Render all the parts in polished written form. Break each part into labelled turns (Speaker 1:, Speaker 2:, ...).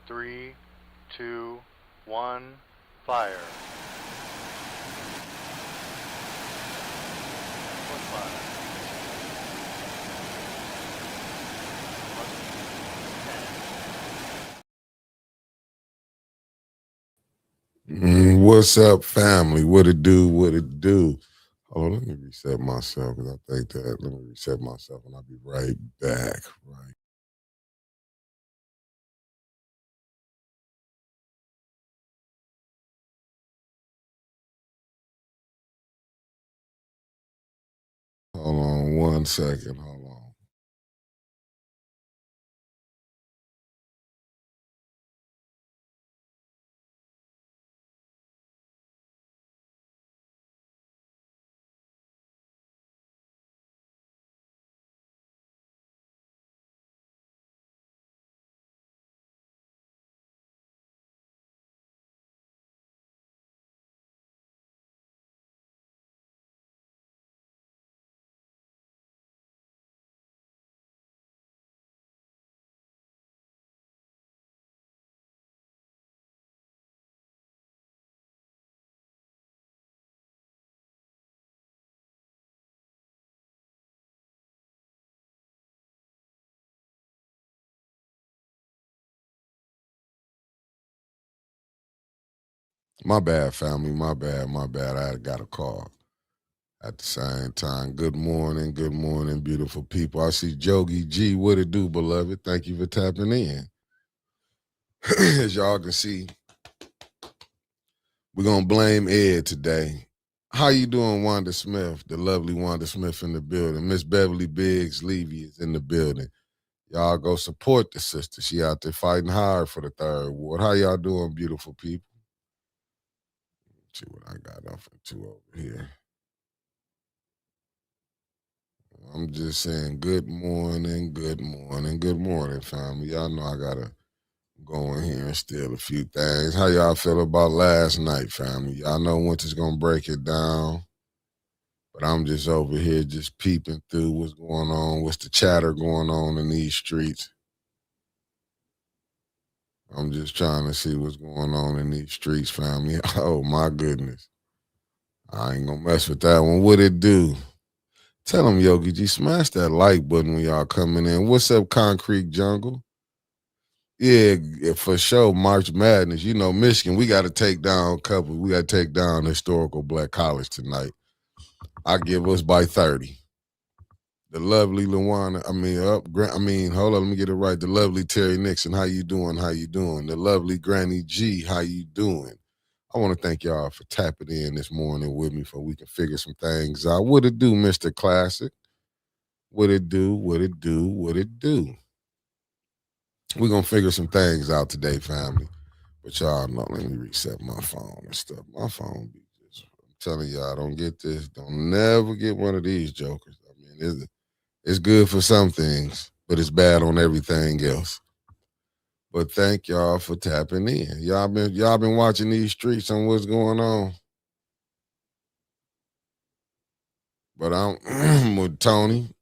Speaker 1: Three, two, one, fire. One fire.
Speaker 2: What's up, family? What it do? What it do? Hold on, let me reset myself because I think that. Let me reset myself and I'll be right back. Right. Hold on 1 second. Hold on. My bad, family. My bad. My bad. I got a call at the same time. Good morning, beautiful people. I see Jogi G. What it do, beloved? Thank you for tapping in. As y'all can see, we're gonna blame Ed today. How you doing, Wanda Smith? The lovely Wanda Smith in the building. Miss Beverly Biggs Levy is in the building. Y'all go support the sister. She out there fighting hard for the third ward. How y'all doing, beautiful people? Let's see what I got off into over here. I'm just saying good morning, good morning, good morning, family. Y'all know I gotta go in here and steal a few things. How y'all feel about last night, family? Y'all know Winter's gonna break it down. But I'm just over here just peeping through what's going on, what's the chatter going on in these streets. I'm just trying to see what's going on in these streets, family. Oh my goodness. I ain't gonna mess with that one. What it do? Tell them, Yogi G, smash that like button when y'all coming in. What's up, Concrete Jungle? Yeah, for sure. March Madness. You know, Michigan, we got to take down a couple. We got to take down historical black college tonight. I give us by 30. The lovely Luana, hold on, let me get it right. The lovely Terry Nixon, how you doing? How you doing? The lovely Granny G, how you doing? I want to thank y'all for tapping in this morning with me so we can figure some things out. What it do, Mr. Classic? What it do? What it do? What it do? We're gonna figure some things out today, family. But y'all know, let me reset my phone and stuff. My phone be just, I'm telling y'all, don't get this. Don't never get one of these jokers. I mean, it's good for some things, but it's bad on everything else. But thank y'all for tapping in. Y'all been watching these streets on what's going on. But I'm with Tony.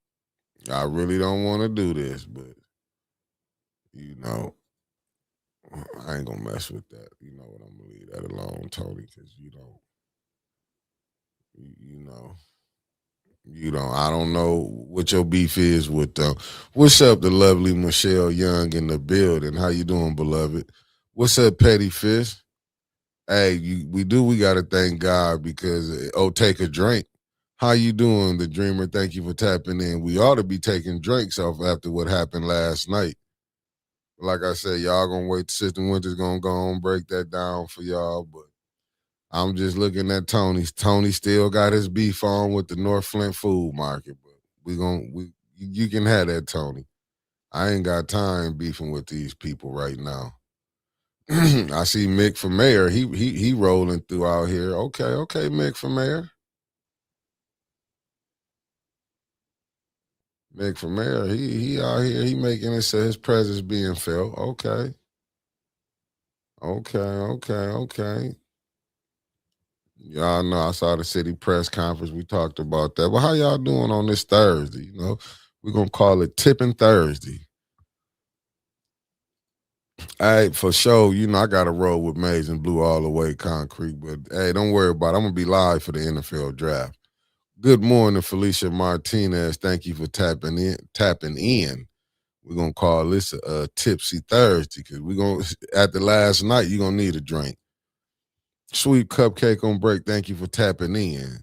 Speaker 2: I really don't want to do this, but you know, I ain't gonna mess with that. You know what? I'm gonna leave that alone, Tony, because you know, I don't know what your beef is with them. What's up, the lovely Michelle Young in the building? How you doing, beloved? What's up, Petty Fish? Hey, we gotta thank God because take a drink. How you doing, the dreamer? Thank you for tapping in. We ought to be taking drinks off after what happened last night. Like I said, y'all gonna wait. Sister Winter's gonna go on break that down for y'all. But I'm just looking at Tony's. Tony still got his beef on with the North Flint food market. But we you can have that, Tony. I ain't got time beefing with these people right now. I see Mick for mayor. He rolling through out here. Okay, Mick for mayor. Mick for mayor. He out here. He making it so his presence being felt. Okay. Y'all know I saw the city press conference. We talked about that. But how y'all doing on this Thursday? We're gonna call it Tipping Thursday. Hey, for sure, I got to roll with Maize and Blue all the way concrete. But hey, don't worry about it. I'm gonna be live for the NFL draft. Good morning, Felicia Martinez. Thank you for tapping in. Tapping in. We're gonna call this a tipsy Thursday because we're gonna at the last night you're gonna need a drink. Sweet cupcake on break. Thank you for tapping in.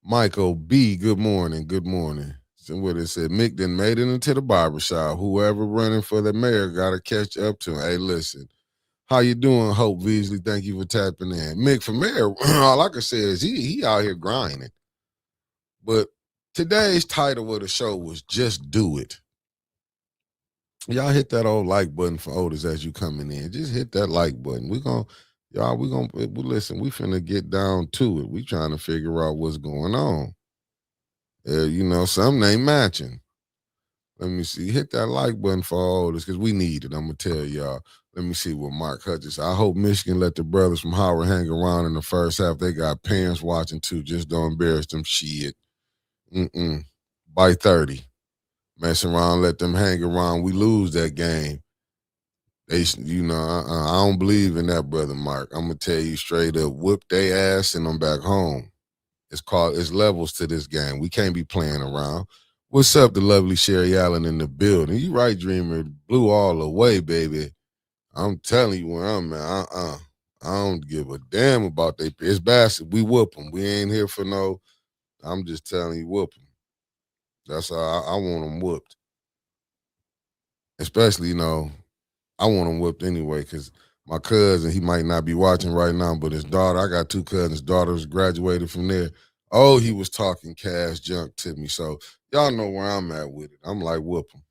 Speaker 2: Michael B. Good morning. Good morning. So what it said, Mick then made it into the barbershop. Whoever running for the mayor gotta catch up to him. Hey, listen. How you doing, Hope Beasley? Thank you for tapping in. Mick for mayor, all I can say is he out here grinding. But today's title of the show was Just Do It. Y'all hit that old like button for Otis as you coming in. Just hit that like button. Listen, we finna get down to it. We trying to figure out what's going on. Something ain't matching. Let me see. Hit that like button for all this because we need it. I'm gonna tell y'all. Let me see what Mark Hutchins. I hope Michigan let the brothers from Howard hang around in the first half. They got parents watching too. Just don't embarrass them. Shit. By 30. Mess around, let them hang around. We lose that game. I don't believe in that, brother Mark. I'm gonna tell you straight up. Whip they ass and I'm back home. It's levels to this game. We can't be playing around. What's up, the lovely Sherry Allen in the building? You right, Dreamer. Blew all the way, baby. I'm telling you where I'm at. I don't give a damn about they. It's bastard. We whoop them. We ain't here for no. I'm just telling you, whoop them. That's how I want them whooped. Especially, I want them whooped anyway because my cousin, he might not be watching right now, but his daughter, I got two cousins, daughters graduated from there. Oh, he was talking cash junk to me. So y'all know where I'm at with it. I'm like, whoop him.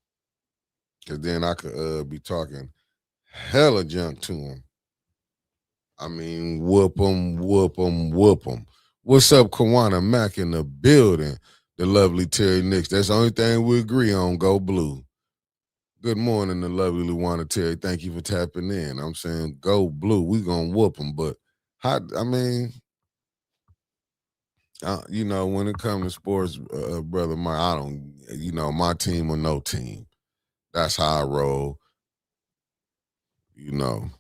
Speaker 2: Because then I could be talking hella junk to him. I mean, whoop him, whoop him, whoop him. What's up, Kawana Mack in the building? The lovely Terry Nix. That's the only thing we agree on. Go blue. Good morning, the lovely Luana Terry. Thank you for tapping in. I'm saying go blue. We gonna whoop them, but I mean, when it comes to sports, brother Mike, I don't, my team or no team. That's how I roll. You know.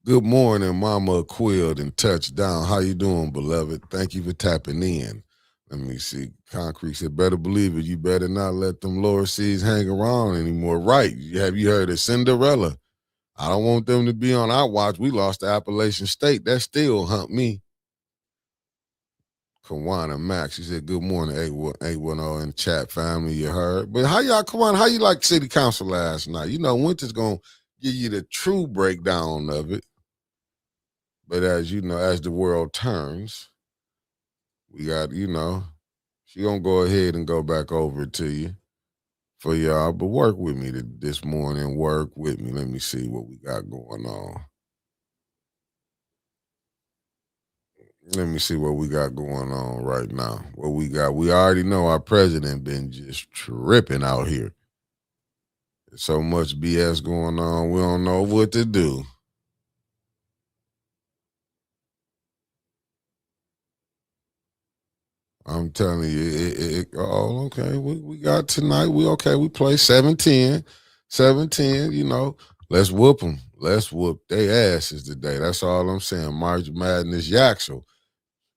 Speaker 2: Good morning, Mama Quilled and Touchdown. How you doing, beloved? Thank you for tapping in. Let me see. Concrete said, better believe it. You better not let them lower seas hang around anymore. Right. Have you heard of Cinderella? I don't want them to be on our watch. We lost to Appalachian State. That still humped me. Kawana Max, she said, good morning, 810 in the chat family, you heard. But Kawana, how you like city council last night? Winter's going to give you the true breakdown of it. But as you know, as the world turns, we got, she going to go ahead and go back over it to you for y'all. But work with me this morning. Work with me. Let me see what we got going on. Let me see what we got going on right now. What we got. We already know our president been just tripping out here. There's so much BS going on. We don't know what to do. I'm telling you, okay. We got tonight. We okay. We play 7-10. 7-10, let's whoop them. Let's whoop their asses today. That's all I'm saying. March Madness Yaxel.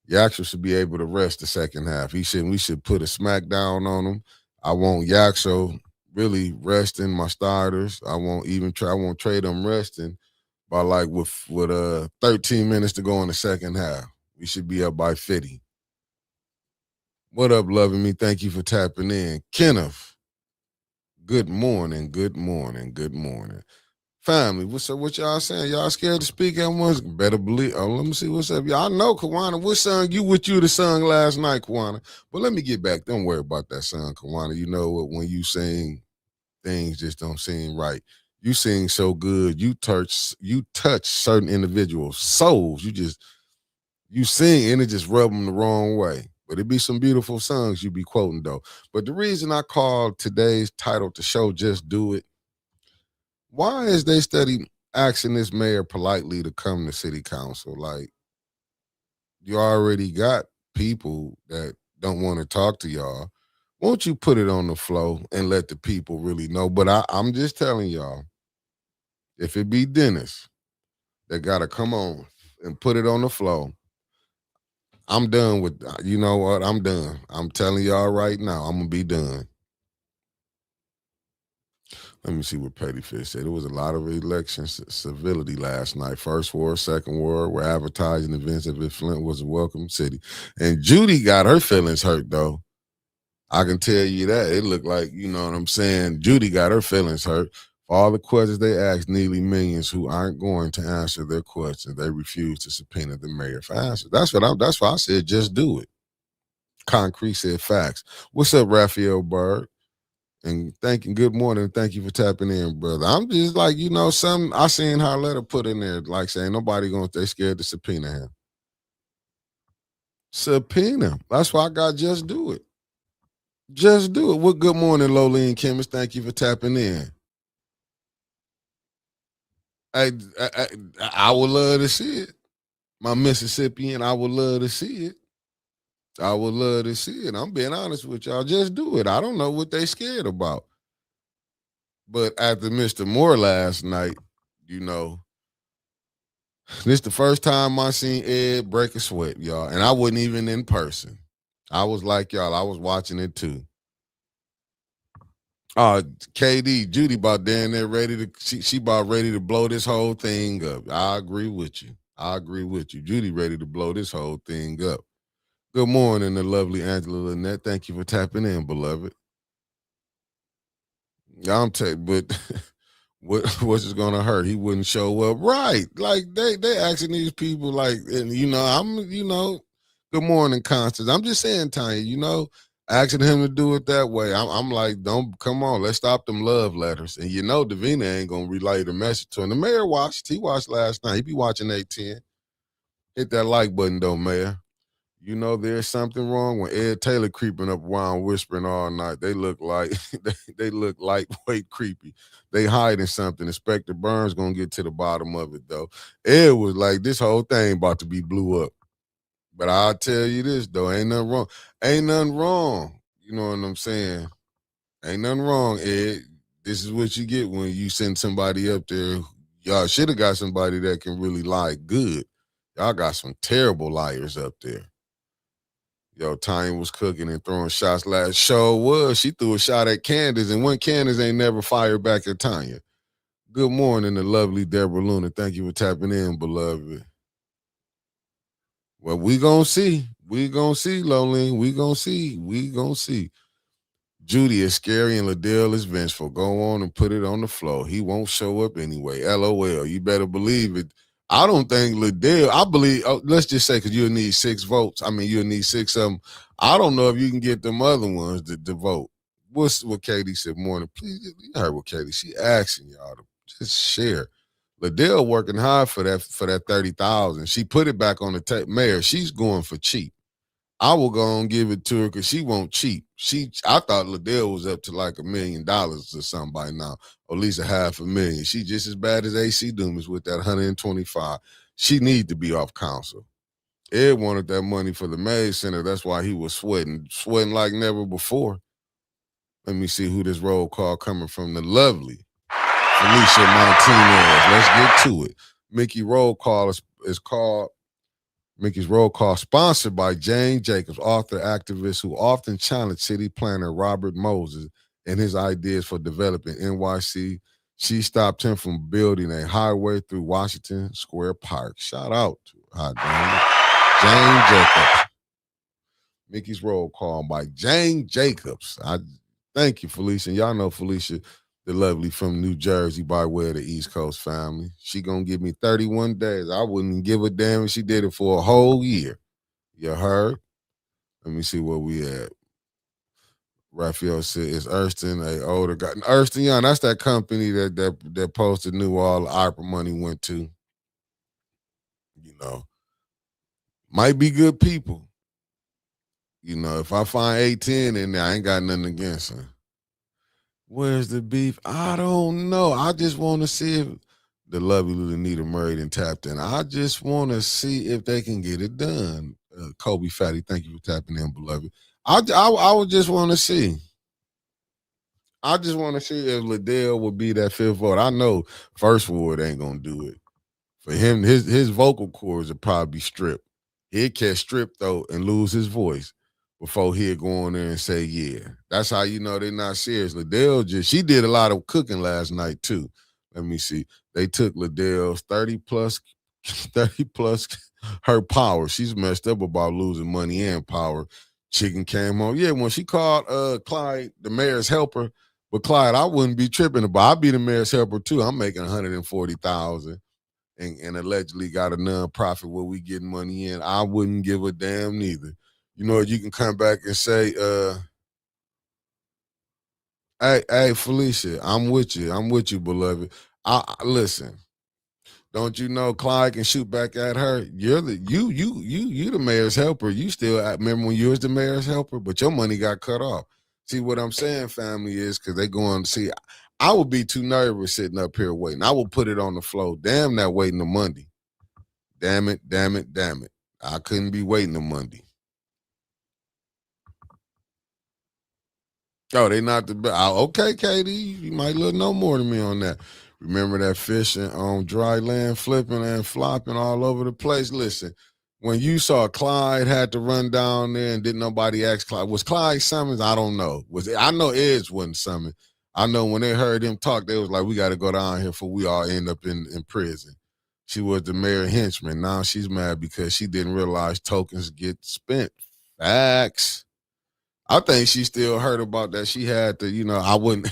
Speaker 2: Yaxel should be able to rest the second half. We should put a smackdown on him. I want Yaxel really resting my starters. I won't trade them resting by like with 13 minutes to go in the second half. We should be up by 50. What up, loving me? Thank you for tapping in. Kenneth, good morning, good morning, good morning. Family, what's up? What y'all saying? Y'all scared to speak at once? Better believe. Oh, let me see what's up. Y'all know, Kawana. What song you the song last night, Kawana? But let me get back. Don't worry about that song, Kawana. You know what? When you sing, things just don't seem right. You sing so good. You touch certain individuals' souls. You sing and it just rub them the wrong way. But it be some beautiful songs you be quoting though. But the reason I called today's title to show Just Do It. Why is they study asking this mayor politely to come to city council? Like, you already got people that don't want to talk to y'all. Won't you put it on the flow and let the people really know? But I'm just telling y'all, If it be Dennis that gotta come on and put it on the floor, I'm done with. You know what? I'm done. I'm telling y'all right now, I'm gonna be done. Let me see what Petty Fish said. There was a lot of election civility last night. First ward, second ward, were advertising events as if Flint was a welcome city. And Judy got her feelings hurt, though. I can tell you that. It looked like, you know what I'm saying, Judy got her feelings hurt. For all the questions they asked nearly millions who aren't going to answer their questions, they refuse to subpoena the mayor for answers. That's why I said just do it. Concrete said facts. What's up, Raphael Bird? And good morning, thank you for tapping in, brother. I'm just like, some I seen her letter put in there, like saying nobody they scared to subpoena him. Subpoena. That's why I got just do it. Just do it. Well, good morning, Lowly and Chemist. Thank you for tapping in. I, I, I would love to see it. My Mississippian, I would love to see it. I would love to see it. I'm being honest with y'all. Just do it. I don't know what they scared about. But after Mr. Moore last night, you know, this the first time I seen Ed break a sweat, y'all. And I wasn't even in person. I was like y'all, I was watching it too. KD, Judy about down there ready to she about ready to blow this whole thing up. I agree with you. I agree with you. Judy ready to blow this whole thing up. Good morning, the lovely Angela Lynette. Thank you for tapping in, beloved. I'm telling, but what's just gonna hurt? He wouldn't show up, right? Like they asking these people, like, and good morning, Constance. I'm just saying, Tanya, asking him to do it that way. I'm like, don't come on, let's stop them love letters. And Davina ain't gonna relay the message to him. The mayor watched. He watched last night. He be watching 810. Hit that like button, though, Mayor. There's something wrong when Ed Taylor creeping up around whispering all night. They look like they look lightweight creepy. They hiding something. Inspector Burns gonna get to the bottom of it though. Ed was like, this whole thing about to be blew up. But I'll tell you this though, ain't nothing wrong. Ain't nothing wrong. You know what I'm saying? Ain't nothing wrong, Ed. This is what you get when you send somebody up there. Y'all should have got somebody that can really lie good. Y'all got some terrible liars up there. Yo, Tanya was cooking and throwing shots last show was. She threw a shot at Candace, and one Candace ain't never fired back at Tanya. Good morning, the lovely Deborah Luna. Thank you for tapping in, beloved. Well, we gonna see. We gonna see, Lolene. We gonna see. We gonna see. Judy is scary and Liddell is vengeful. Go on and put it on the floor. He won't show up anyway. LOL. You better believe it. I don't think Liddell, I believe, let's just say, because you'll need 6 votes. I mean, you'll need 6 of them. I don't know if you can get them other ones to vote. What's what Katie said morning? Please, you heard what Katie, she asking y'all to just share. Liddell working hard for that 30,000. She put it back on the mayor. She's going for cheap. I will go and give it to her because she won't cheat. I thought Liddell was up to like $1 million or something by now, or at least $500,000. She just as bad as AC Dumas with that 125. She need to be off council. Ed wanted that money for the Mays Center. That's why he was sweating like never before. Let me see who this roll call coming from. The lovely Felicia Martinez. Let's get to it. Mickey roll call is called Mickey's Roll Call, sponsored by Jane Jacobs, author, activist who often challenged city planner Robert Moses and his ideas for developing NYC. She stopped him from building a highway through Washington Square Park. Shout out to her, Jane Jacobs. Mickey's Roll Call by Jane Jacobs. I thank you, Felicia. And y'all know Felicia, the lovely from New Jersey by way of the East Coast family. She gonna give me 31 days. I wouldn't give a damn if she did it for a whole year. You heard? Let me see where we at. Raphael said, "Is Erston a older guy?" Erston Young, that's that company that posted knew all the opera money went to. Might be good people. If I find 810 in there, I ain't got nothing against her. Where's the beef? I don't know. I just want to see if the lovely little Nita Murray and tapped in. I just want to see if they can get it done. Kobe Fatty, thank you for tapping in, beloved. I would just want to see. I just want to see if Liddell would be that fifth vote. I know First Ward ain't gonna do it. For him, his vocal cords would probably be stripped. He'd catch stripped though and lose his voice before he'd go on there and say, yeah. That's how you know they're not serious. Liddell she did a lot of cooking last night too. Let me see. They took Liddell's 30 plus 30 plus her power. She's messed up about losing money and power. Chicken came home. Yeah, when she called Clyde the mayor's helper, but Clyde, I wouldn't be tripping about. I'd be the mayor's helper too. I'm making 140,000 and allegedly got a nonprofit where we getting money in. I wouldn't give a damn neither. You know, you can come back and say, hey, Felicia, I'm with you. I'm with you, beloved. Listen. Don't you know Clyde can shoot back at her? You're the you the mayor's helper. You still remember when you was the mayor's helper, but your money got cut off. See what I'm saying, family, is because they going to see. I would be too nervous sitting up here waiting. I will put it on the floor. Damn that waiting to Monday. Damn it, damn it, damn it. I couldn't be waiting to Monday. Oh, they not the best. Okay, Katie, you might look no more than me on that. Remember that fishing on dry land, flipping and flopping all over the place. Listen, when you saw Clyde had to run down there and didn't nobody ask Clyde, was Clyde summons? I don't know. I know Edge wasn't summoned. I know when they heard him talk, they was like, we got to go down here before we all end up in prison. She was the mayor henchman. Now she's mad because she didn't realize tokens get spent. Facts. I think she still heard about that. She had to, I wouldn't.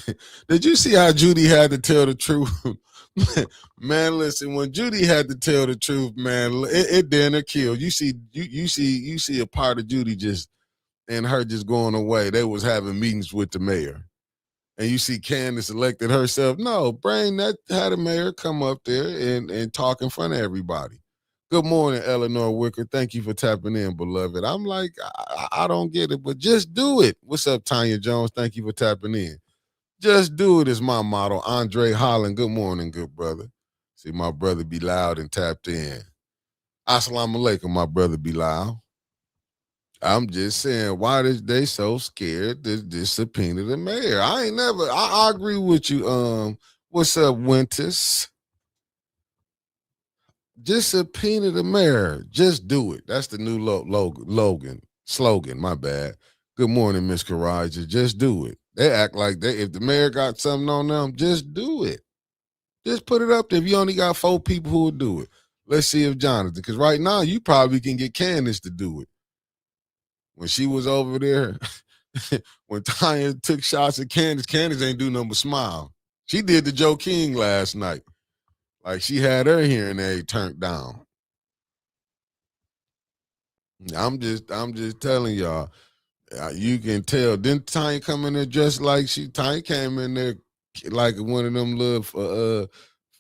Speaker 2: Did you see how Judy had to tell the truth? Man, listen, when Judy had to tell the truth, man, it didn't kill. You see a part of Judy just and her just going away. They was having meetings with the mayor. And you see Candace elected herself. No, Brain that had a mayor come up there and talk in front of everybody. Good morning, Eleanor Wicker. Thank you for tapping in, beloved. I'm like, I don't get it, but just do it. What's up, Tanya Jones? Thank you for tapping in. Just do it is my motto. Andre Holland, good morning, good brother. See, my brother be loud and tapped in. Assalamu alaikum, my brother be loud. I'm just saying, why is they so scared to subpoena the mayor? I agree with you. What's up, Winters? Just subpoena the mayor. Just do it. That's the new slogan. My bad. Good morning, Miss Karaja. Just do it. They act like if the mayor got something on them, just do it. Just put it up there. If you only got 4 people who will do it, let's see if Jonathan. Because right now you probably can get Candace to do it. When she was over there, when Tanya took shots at Candace ain't do nothing but smile. She did the Joe King last night. Like she had her hearing aid turned down. I'm just telling y'all. You can tell. Didn't Tanya come in there just like Tanya came in there like one of them little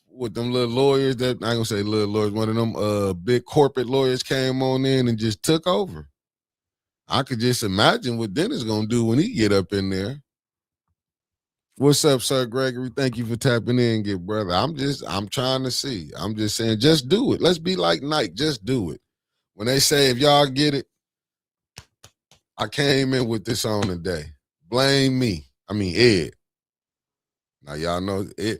Speaker 2: with them little lawyers that I ain't gonna say little lawyers, one of them big corporate lawyers came on in and just took over. I could just imagine what Dennis gonna do when he get up in there. What's up, Sir Gregory? Thank you for tapping in, good brother. I'm trying to see. I'm just saying, just do it. Let's be like Nike. Just do it. When they say if y'all get it, I came in with this on today. Blame me. I mean Ed. Now y'all know Ed.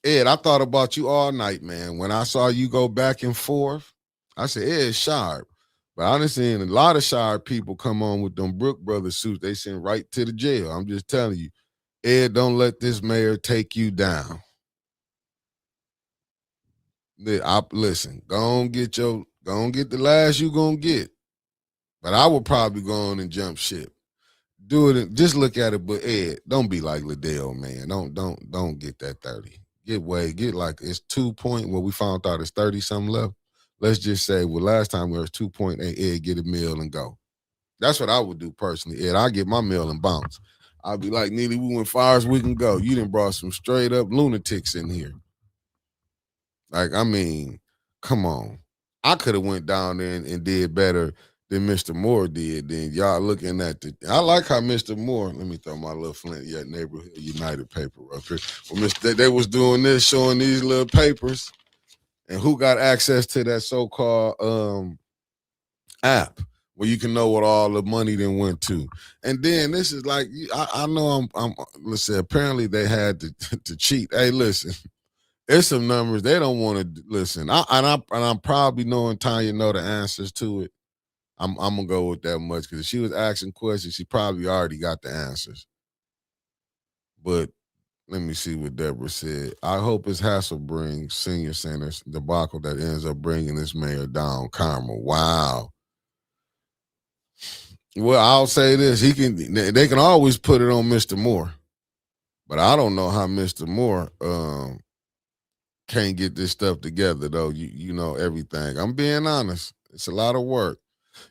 Speaker 2: Ed, I thought about you all night, man. When I saw you go back and forth, I said Ed sharp. But I done seen a lot of sharp people come on with them Brook Brothers suits. They sent right to the jail. I'm just telling you. Ed, don't let this mayor take you down. Listen, go on get the last you gonna get. But I would probably go on and jump ship. Do it. Just look at it. But Ed, don't be like Liddell, man. Don't get that 30. Get like it's 2 point. Well, we found out it's 30 something left. Let's just say, well, last time it was 2.8. Ed, get a meal and go. That's what I would do personally. Ed, I get my meal and bounce. I'd be like, Neely, we went far as we can go. You done brought some straight up lunatics in here. Like, I mean, come on. I could have went down there and did better than Mr. Moore did. Then y'all looking at I like how Mr. Moore, let me throw my little Flint Neighborhood United paper up here. Well, they was doing this, showing these little papers, and who got access to that so-called app. where you can know what all the money then went to. And then this is like I know I'm listen. Apparently they had to to cheat. Hey, listen, there's some numbers they don't want to listen. I'm probably knowing Tanya know the answers to it. I'm gonna go with that much because if she was asking questions, she probably already got the answers. But let me see what Deborah said. I hope his hassle brings senior centers debacle that ends up bringing this mayor down. Karma. Wow. Well, I'll say this: he can. They can always put it on Mr. Moore, but I don't know how Mr. Moore can't get this stuff together. Though you know everything. I'm being honest. It's a lot of work.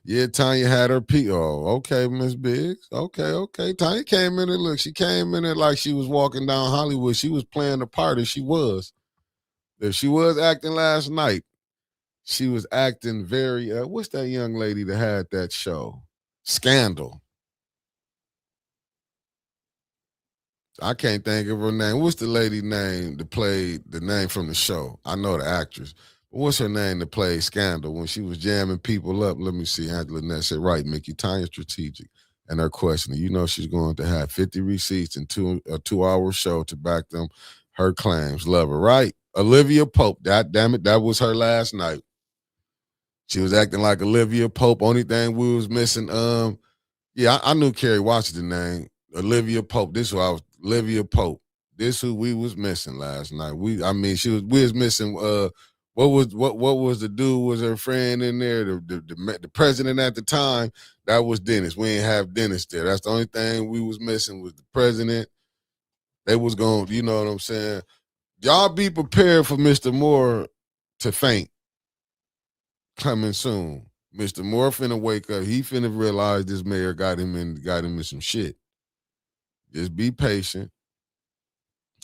Speaker 2: Yeah, Tanya had her P. Oh, okay, Miss Biggs. Okay, okay. Tanya came in and look. She came in there like she was walking down Hollywood. She was playing the part, and she was. If she was acting last night, she was acting very. What's that young lady that had that show? Scandal. I can't think of her name. What's the lady name that played the name from the show? I know the actress. But what's her name that played Scandal when she was jamming people up? Let me see. Angela Nett said, right, Mickey, Tanya strategic. And her questioning, you know she's going to have 50 receipts and a 2 hour show to back them her claims. Love her, right? Olivia Pope. That damn it, that was her last night. She was acting like Olivia Pope. Only thing we was missing, yeah, I knew Kerry Washington name. Olivia Pope. This who I was Olivia Pope. This who we was missing last night. We was missing what was the dude was her friend in there, the president at the time. That was Dennis. We ain't have Dennis there. That's the only thing we was missing was the president. They was going, you know what I'm saying? Y'all be prepared for Mr. Moore to faint coming soon. Mr. Moore finna wake up. He finna realize this mayor got him in some shit. Just be patient.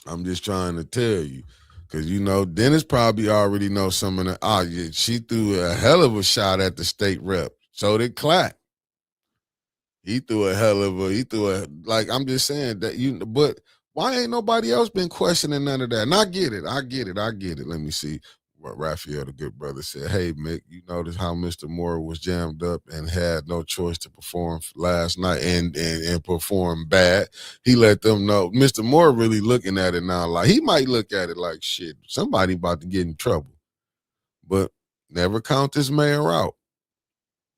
Speaker 2: I'm just trying to tell you. Cause you know, Dennis probably already knows some of the yeah, she threw a hell of a shot at the state rep. So did Clack. He threw a like I'm just saying that but why ain't nobody else been questioning none of that? And I get it. Let me see what Raphael, the good brother, said. Hey Mick, you notice how Mr. Moore was jammed up and had no choice to perform last night and perform bad. He let them know. Mr. Moore really looking at it now like he might look at it like shit. Somebody about to get in trouble. But never count this mayor out.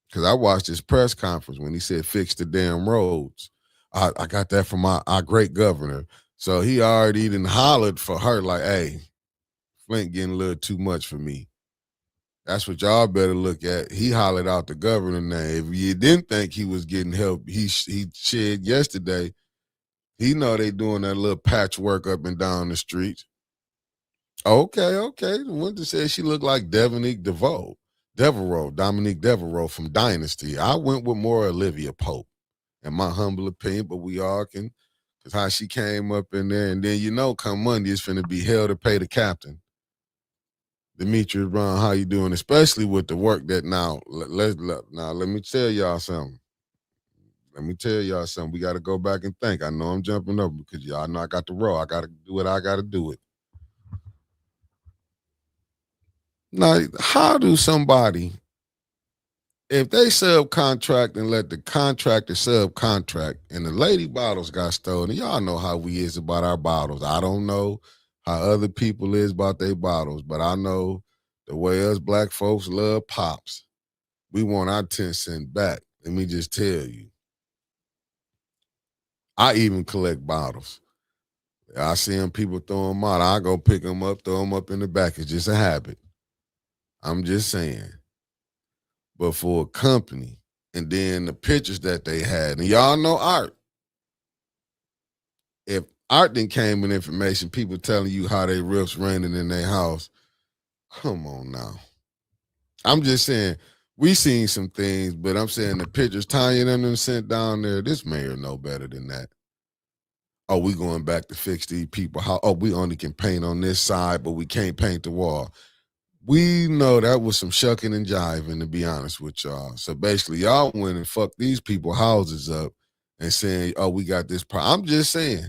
Speaker 2: Because I watched his press conference when he said fix the damn roads. I got that from our great governor. So he already done hollered for her like, hey, Flint getting a little too much for me. That's what y'all better look at. He hollered out the governor name. If you didn't think he was getting help, he said yesterday, he know they doing that little patchwork up and down the streets. Okay, okay. The one that said she looked like Dominique Devereaux from Dynasty. I went with more Olivia Pope, in my humble opinion, but we all can, because how she came up in there. And then, come Monday, it's finna be hell to pay the captain. Demetrius Brown, how you doing? Especially with the work that let me tell y'all something. We got to go back and think. I know I'm jumping up because y'all know I got the row. I got to do what I got to do it. Now, how do somebody, if they subcontract and let the contractor subcontract and the lady bottles got stolen, y'all know how we is about our bottles. I don't know how other people is about their bottles, but I know the way us black folks love pops. We want our 10 cent back. Let me just tell you. I even collect bottles. I see them people throw them out. I go pick them up, throw them up in the back. It's just a habit. I'm just saying. But for a company, and then the pictures that they had, and y'all know Art. If Art then came with information, people telling you how they rips raining in their house, come on now. I'm just saying, we seen some things, but I'm saying the pictures Tanya and them sent down there, this mayor know better than that. Oh, we going back to fix these people. We only can paint on this side, but we can't paint the wall. We know that was some shucking and jiving, to be honest with y'all. So basically, y'all went and fucked these people houses up and saying, oh, we got this problem. I'm just saying,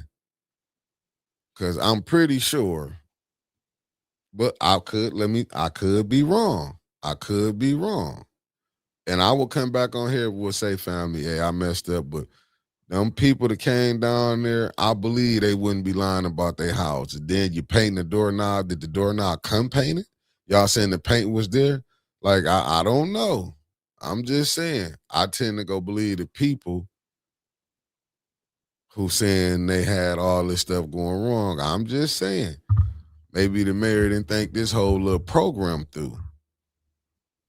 Speaker 2: because I'm pretty sure, but I could be wrong. I could be wrong. And I will come back on here and will say, family, hey, I messed up, but them people that came down there, I believe they wouldn't be lying about their house. And then you paint the doorknob. Did the doorknob come painted? Y'all saying the paint was there? Like, I don't know. I'm just saying. I tend to go believe the people who saying they had all this stuff going wrong. I'm just saying. Maybe the mayor didn't think this whole little program through.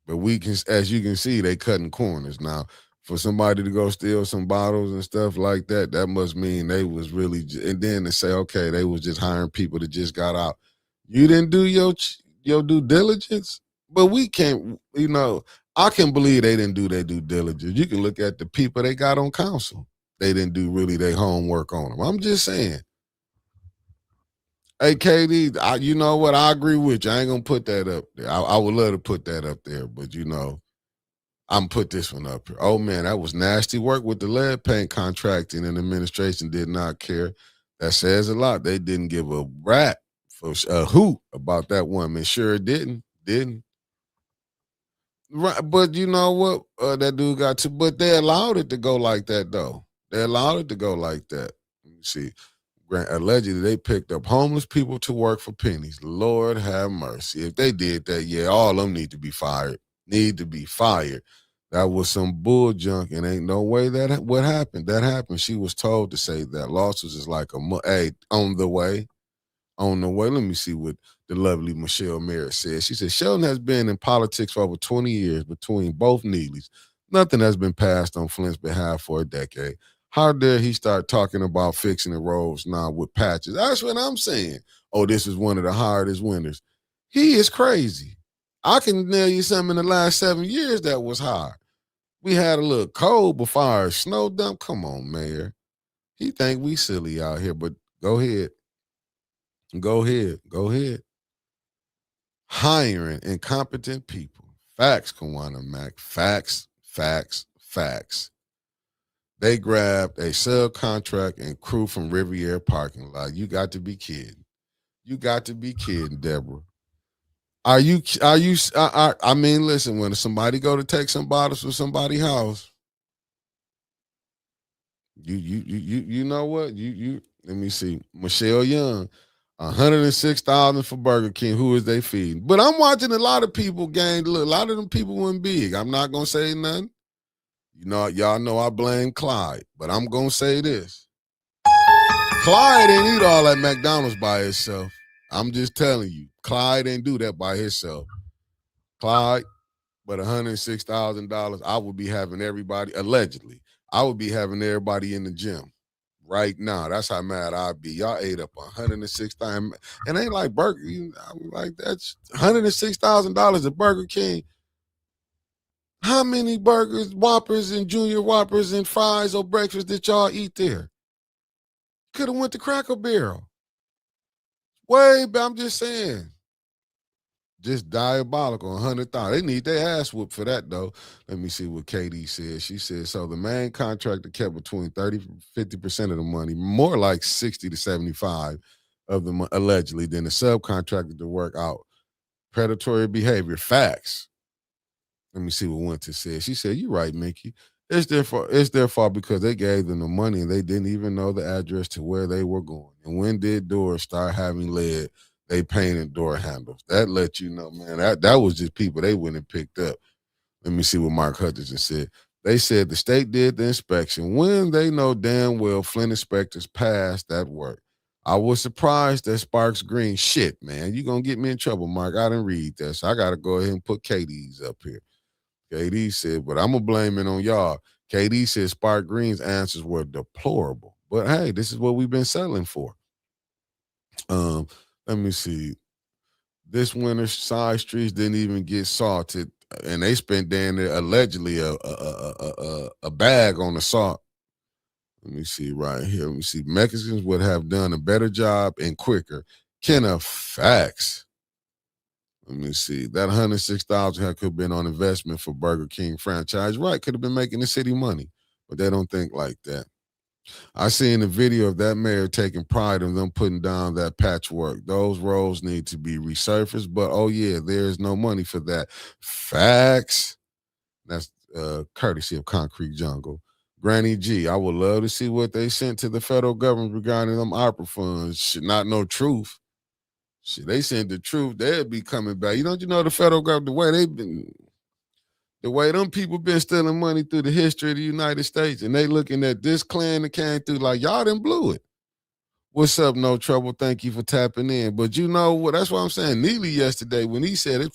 Speaker 2: But we can, as you can see, they cutting corners now. For somebody to go steal some bottles and stuff like that, that must mean they was really. And then to say, okay, they was just hiring people that just got out. You didn't do your due diligence, but we can't. I can believe they didn't do their due diligence. You can look at the people they got on council. They didn't do really their homework on them. I'm just saying. Hey, KD, you know what? I agree with you. I ain't gonna put that up there. I would love to put that up there, but I'm put this one up here. Oh man, that was nasty work with the lead paint contracting, and administration did not care. That says a lot. They didn't give a rat for a hoot about that woman. Sure didn't. Right, but you know what? That dude got to. But they allowed it to go like that, though. They allowed it to go like that. Let me see. Allegedly, they picked up homeless people to work for pennies. Lord have mercy. If they did that, yeah, all of them need to be fired. Need to be fired. That was some bull junk, and ain't no way that what happened. That happened. She was told to say that. Lawsuits is like hey, on the way. On the way. Let me see what the lovely Michelle Merritt said. She said, Sheldon has been in politics for over 20 years between both Neelys. Nothing has been passed on Flint's behalf for a decade. How dare he start talking about fixing the roads now with patches? That's what I'm saying. Oh, this is one of the hardest winters. He is crazy. I can tell you something in the last 7 years that was hard. We had a little cold before our snow dump. Come on, Mayor. He think we silly out here, but go ahead. Go ahead. Go ahead. Hiring incompetent people. Facts, Kawana Mac. Facts, facts, facts. They grabbed a subcontract and crew from Riviera parking lot. You got to be kidding. You got to be kidding, Deborah. I mean, listen, when somebody go to take some bottles from somebody's house, you know what? Let me see. Michelle Young, 106,000 for Burger King. Who is they feeding? But I'm watching a lot of people gain. Look, a lot of them people went big. I'm not gonna say nothing. Y'all know I blame Clyde, but I'm gonna say this. Clyde didn't eat all that McDonald's by himself. I'm just telling you. Clyde didn't do that by himself. Clyde, but $106,000, I would be having everybody, allegedly, I would be having everybody in the gym right now. That's how mad I'd be. Y'all ate up 106,000, and ain't like Burger. I'm like, that's $106,000 at Burger King. How many burgers, Whoppers, and Junior Whoppers and fries or breakfast did y'all eat there? Could have went to Cracker Barrel. But I'm just saying. Just diabolical, 100,000. They need their ass whooped for that, though. Let me see what Katie said. She said, so the main contractor kept between 30 50% of the money, more like 60 to 75 of the money, allegedly, then the subcontractor to work out predatory behavior. Facts. Let me see what Winter said. She said, you're right, Mickey. It's their fault because they gave them the money and they didn't even know the address to where they were going. And when did doors start having lead, they painted door handles. That let you know, man. That was just people they went and picked up. Let me see what Mark Hutchinson said. They said the state did the inspection when they know damn well Flint inspectors passed that work. I was surprised that Sparks Green. Shit, man. You going to get me in trouble, Mark. I didn't read that. So I got to go ahead and put KD's up here. KD said, but I'm going to blame it on y'all. KD said Spark Green's answers were deplorable. But hey, this is what we've been settling for. Let me see. This winter, side streets didn't even get salted, and they spent down there allegedly a bag on the salt. Let me see right here. Let me see. Mexicans would have done a better job and quicker. Kenna facts. Let me see. That 106,000 could have been on investment for Burger King franchise. Right, could have been making the city money, but they don't think like that. I seen the video of that mayor taking pride in them putting down that patchwork. Those roads need to be resurfaced, but oh yeah, there's no money for that. Facts. courtesy of Concrete Jungle. Granny G, I would love to see what they sent to the federal government regarding them opera funds. Should not know truth. Shit, they sent the truth, they'd be coming back. You know the federal government, the way them people been stealing money through the history of the United States, and they looking at this clan that came through like y'all done blew it. What's up, no trouble? Thank you for tapping in. But you know what? That's what I'm saying. Neely yesterday when he said it,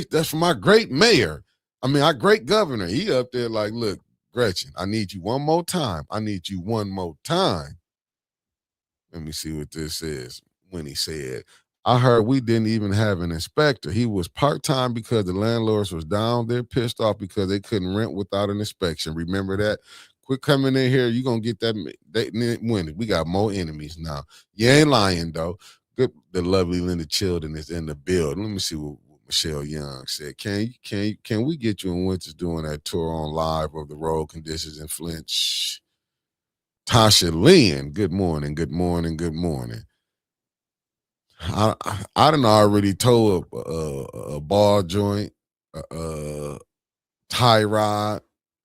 Speaker 2: that's for my great mayor. I mean, our great governor. He up there like, look, Gretchen, I need you one more time. I need you one more time. Let me see what this is. When he said, I heard we didn't even have an inspector. He was part-time because the landlords was down there pissed off because they couldn't rent without an inspection. Remember that? Quit coming in here. You're going to get that. Winning. We got more enemies now. You ain't lying, though. Good. The lovely Linda Childen is in the building. Let me see what Michelle Young said. Can we get you and Winters doing that tour on live of the road conditions in Flint? Shh. Tasha Lynn, good morning, good morning, good morning. I done already told a ball joint, tie rod.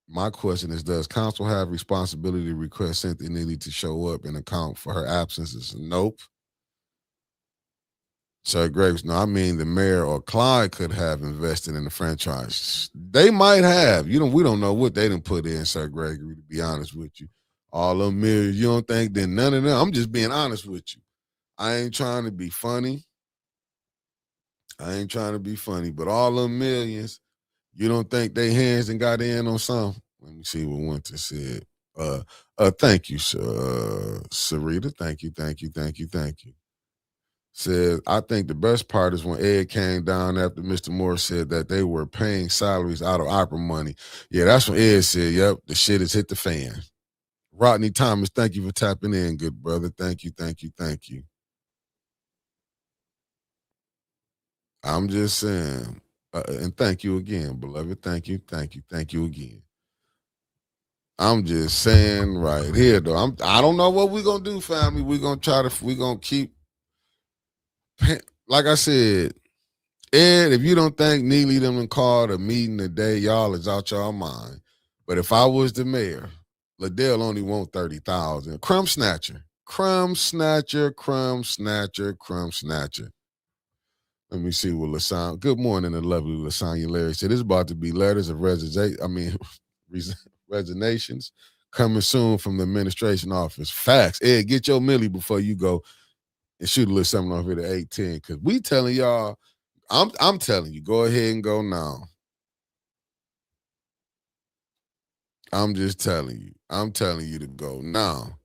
Speaker 2: My question is, does council have responsibility to request Cynthia Neely to show up and account for her absences? Nope. Sir Graves, no, I mean the mayor or Clyde could have invested in the franchise. They might have. We don't know what they done put in, Sir Gregory, to be honest with you. All them millions, you don't think then none of them. I'm just being honest with you. I ain't trying to be funny. But all them millions, you don't think they hands and got in on some? Let me see what Winter said. Thank you, Sarita. Thank you. Says, I think the best part is when Ed came down after Mr. Moore said that they were paying salaries out of opera money. Yeah, that's when Ed said, yep, the shit has hit the fan. Rodney Thomas, thank you for tapping in, good brother. Thank you. I'm just saying, and thank you again, beloved. Thank you again. I'm just saying right here, though. I don't know what we're gonna do, family. We're gonna keep, like I said, Ed, if you don't think Neely them and called a meeting today, y'all is out y'all mind. But if I was the mayor, Liddell only want 30,000. Crumb snatcher. Let me see what Lasagna. Good morning, the lovely Lasagna Larry said. It's about to be letters of resignations coming soon from the administration office. Facts. Ed, get your millie before you go and shoot a little something off here at 810. Cause we telling y'all, I'm telling you, go ahead and go now. I'm just telling you. I'm telling you to go now.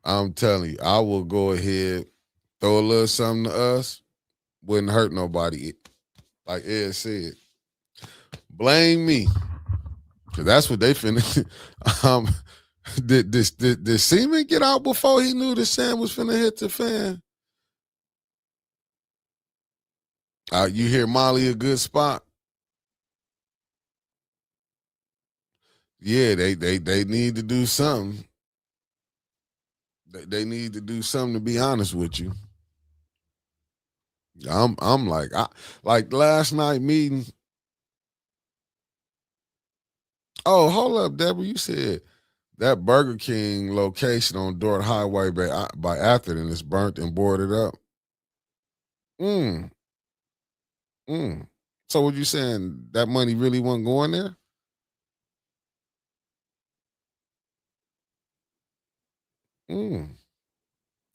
Speaker 2: I'm telling you, I will go ahead, throw a little something to us. Wouldn't hurt nobody. Like Ed said. Blame me. Cause that's what they finna. Did Seaman get out before he knew the sand was finna hit the fan? You hear Molly a good spot? Yeah, they need to do something. They need to do something, to be honest with you. I'm like last night meeting. Oh, hold up, Deborah. You said that Burger King location on Dort Highway by Atherton is burnt and boarded up. Mm. So what you saying? That money really wasn't going there?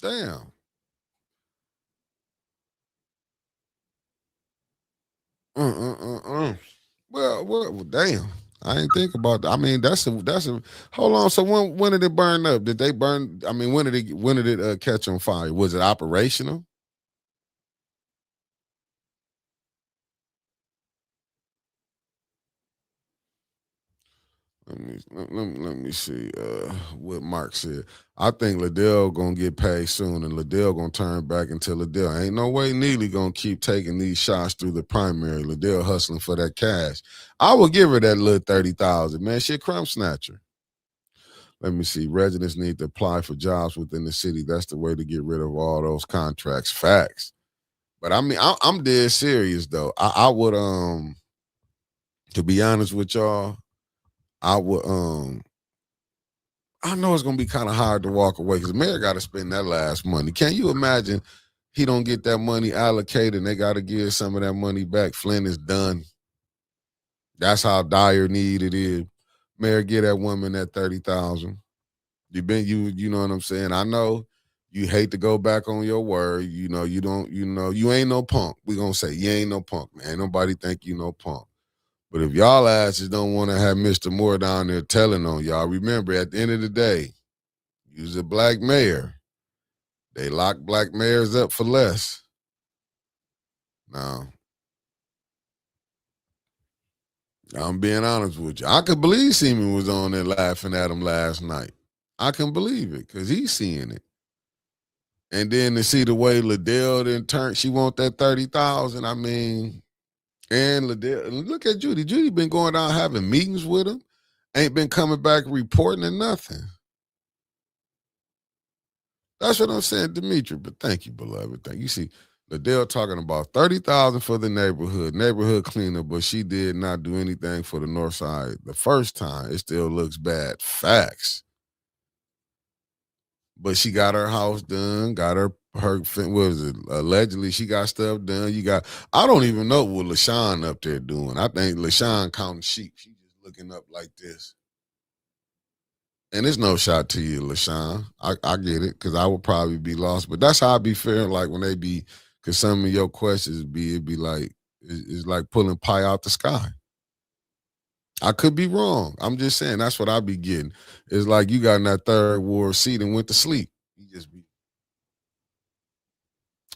Speaker 2: Damn. Well, damn. I didn't think about that. I mean, that's a. Hold on. So when did it burn up? Did they burn? I mean, when did it catch on fire? Was it operational? Let me see what Mark said. I think Liddell gonna get paid soon, and Liddell gonna turn back into Liddell. Ain't no way Neely gonna keep taking these shots through the primary. Liddell hustling for that cash. I will give her that little 30,000, man. She a crumb snatcher. Let me see. Residents need to apply for jobs within the city. That's the way to get rid of all those contracts. Facts. But I mean, I'm dead serious though. I would To be honest with y'all, I would I know it's gonna be kind of hard to walk away because the mayor got to spend that last money. Can you imagine he don't get that money allocated and they got to give some of that money back? Flynn is done. That's how dire need it is. Mayor, get that woman that 30,000. You know what I'm saying? I know you hate to go back on your word. You know, you don't, you ain't no punk. We gonna say you ain't no punk, man. Ain't nobody think you no punk. But if y'all asses don't want to have Mr. Moore down there telling on y'all, remember at the end of the day, you's a black mayor. They lock black mayors up for less. Now, I'm being honest with you. I could believe Seaman was on there laughing at him last night. I can believe it because he's seeing it. And then to see the way Liddell then turned, she want that 30,000. I mean, and Liddell, look at Judy. Judy been going down having meetings with him. Ain't been coming back reporting or nothing. That's what I'm saying, Dimitri. But thank you, beloved. Thank you. See, Liddell talking about 30,000 for the neighborhood cleanup, but she did not do anything for the north side the first time. It still looks bad. Facts. But she got her house done, got her what was it? Allegedly, she got stuff done. I don't even know what LaShawn up there doing. I think LaShawn counting sheep. She just looking up like this. And it's no shot to you, LaShawn. I get it, because I would probably be lost. But that's how I be feeling like when they be, because some of your questions it'd be like, it's like pulling pie out the sky. I could be wrong. I'm just saying that's what I be getting. It's like you got in that third ward seat and went to sleep. You just be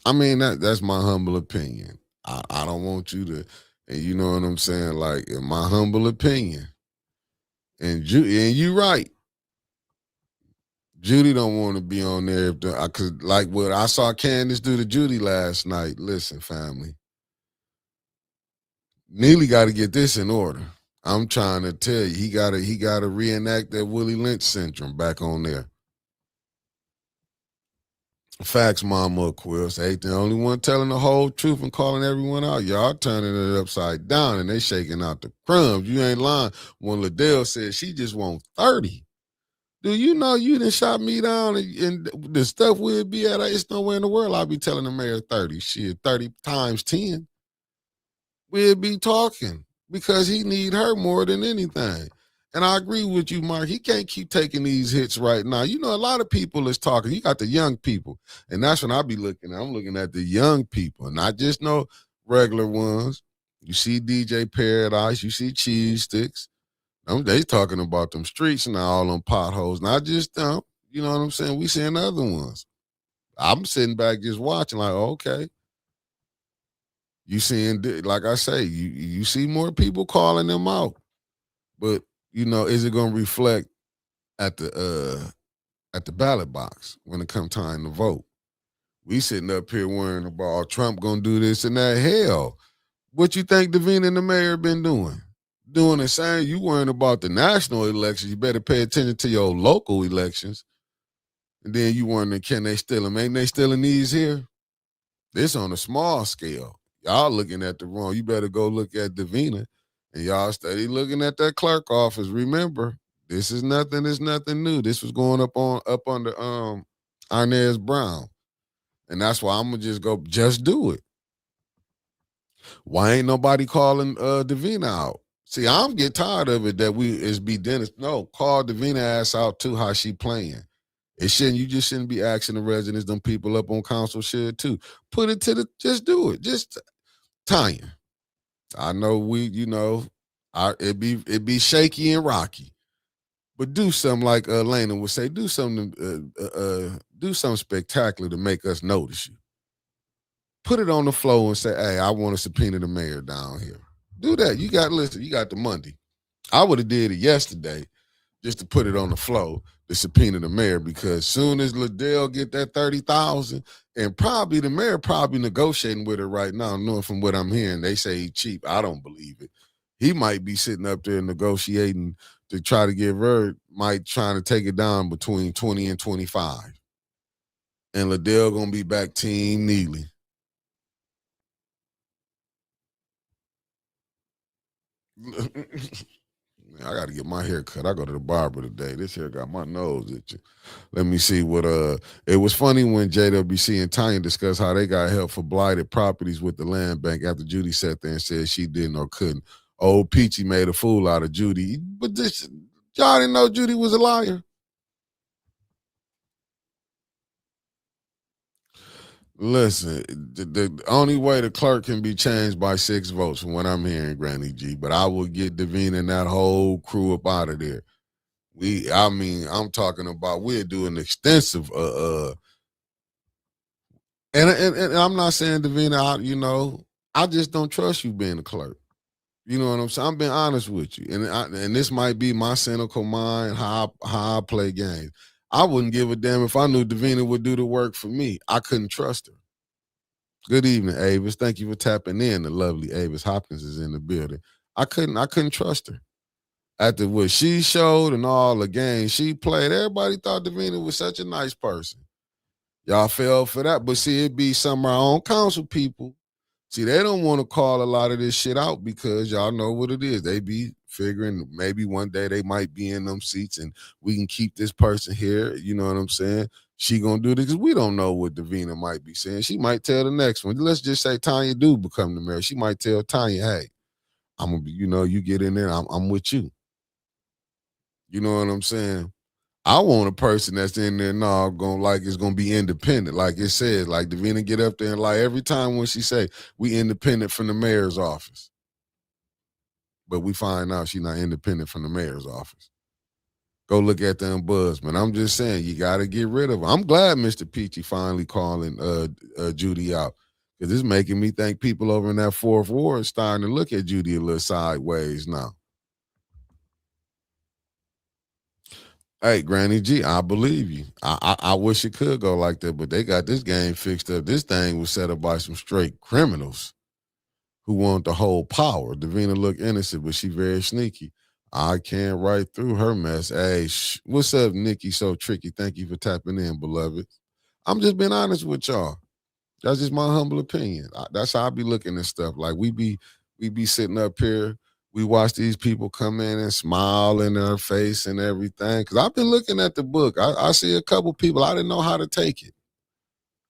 Speaker 2: I mean, that's my humble opinion. I don't want you to, and you know what I'm saying. Like in my humble opinion, and you right. Judy don't want to be on there because like what I saw Candace do to Judy last night. Listen, family, Neely got to get this in order. I'm trying to tell you, he gotta reenact that Willie Lynch syndrome back on there. Facts, Mama Quills. Ain't the only one telling the whole truth and calling everyone out. Y'all turning it upside down and they shaking out the crumbs. You ain't lying. When Liddell said she just want 30. Do you know you done shot me down and the stuff we'd be at, it's nowhere in the world I'll be telling the mayor 30. Shit, 30 times 10. We'd be talking because he need her more than anything. And I agree with you, Mark. He can't keep taking these hits right now. You know, a lot of people is talking. You got the young people. And that's when I be looking at. I'm looking at the young people, not just no regular ones. You see DJ Paradise, you see Cheese Sticks. They talking about them streets and all them potholes. Not just them. You know what I'm saying? We seeing other ones. I'm sitting back just watching like, okay. You seeing, like I say, you see more people calling them out. But, is it gonna reflect at the ballot box when it come time to vote? We sitting up here worrying about Trump gonna do this and that. Hell, what you think Davina and the mayor been doing? Doing the same. You worrying about the national elections. You better pay attention to your local elections. And then you wondering, can they steal them? Ain't they stealing these here? This on a small scale. Y'all looking at the wrong. You better go look at Davina. And y'all steady looking at that clerk office. Remember, this is nothing. It's nothing new. This was going up under Inez Brown. And that's why I'm gonna just do it. Why ain't nobody calling Davina out? See, I'm get tired of it that it's be Dennis. No, call Davina ass out too, how she playing. You just shouldn't be asking the residents, them people up on council shit too. Put it just do it. Just Tanya. I know it be shaky and rocky. But do something like Lena would say, do something spectacular to make us notice you. Put it on the floor and say, hey, I want to subpoena the mayor down here. Do that. You got the Monday. I would have did it yesterday just to put it on the floor to subpoena the mayor because soon as Liddell get that 30,000, and probably the mayor probably negotiating with her right now, knowing from what I'm hearing, they say he's cheap. I don't believe it. He might be sitting up there negotiating to try to give her, might trying to take it down between 20 and 25. And Liddell gonna be back Team Neely. Man, I got to get my hair cut. I go to the barber today. This hair got my nose itching. Let me see what it was funny when JWC and Tanya discussed how they got help for blighted properties with the land bank after Judy sat there and said she didn't or couldn't. Old Peachy made a fool out of Judy. But this y'all didn't know Judy was a liar. Listen, the only way the clerk can be changed by 6 votes from what I'm hearing, Granny G. But I will get Devine and that whole crew up out of there. I'm talking about we're doing extensive and I'm not saying Davina, I just don't trust you being a clerk. You know what I'm saying? I'm being honest with you, and this might be my cynical mind how I play games. I wouldn't give a damn if I knew Davina would do the work for me. I couldn't trust her. Good evening, Avis. Thank you for tapping in. The lovely Avis Hopkins is in the building. I couldn't trust her. After what she showed and all the games she played, everybody thought Davina was such a nice person. Y'all fell for that. But see, it be some of our own council people. See, they don't want to call a lot of this shit out because y'all know what it is. They be figuring maybe one day they might be in them seats and we can keep this person here. You know what I'm saying? She gonna do this because we don't know what Davina might be saying. She might tell the next one. Let's just say Tanya do become the mayor. She might tell Tanya, hey, I'm gonna be, you get in there, I'm with you. You know what I'm saying? I want a person that's in there now it's gonna be independent. Like it says, like Davina get up there and like every time when she say we independent from the mayor's office. But we find out she's not independent from the mayor's office. Go look at the ombudsman. I'm just saying you gotta get rid of her. I'm glad Mr. Peachy finally calling Judy out. Because it's making me think people over in that fourth ward starting to look at Judy a little sideways now. Hey, Granny G, I believe you. I wish it could go like that, but they got this game fixed up. This thing was set up by some straight criminals who want the whole power. Davina look innocent, but she very sneaky. I can't write through her mess. Hey, what's up, Nikki? So tricky. Thank you for tapping in, beloved. I'm just being honest with y'all. That's just my humble opinion. That's how I be looking at stuff. Like we be sitting up here. We watch these people come in and smile in their face and everything. Cause I've been looking at the book. I see a couple people. I didn't know how to take it.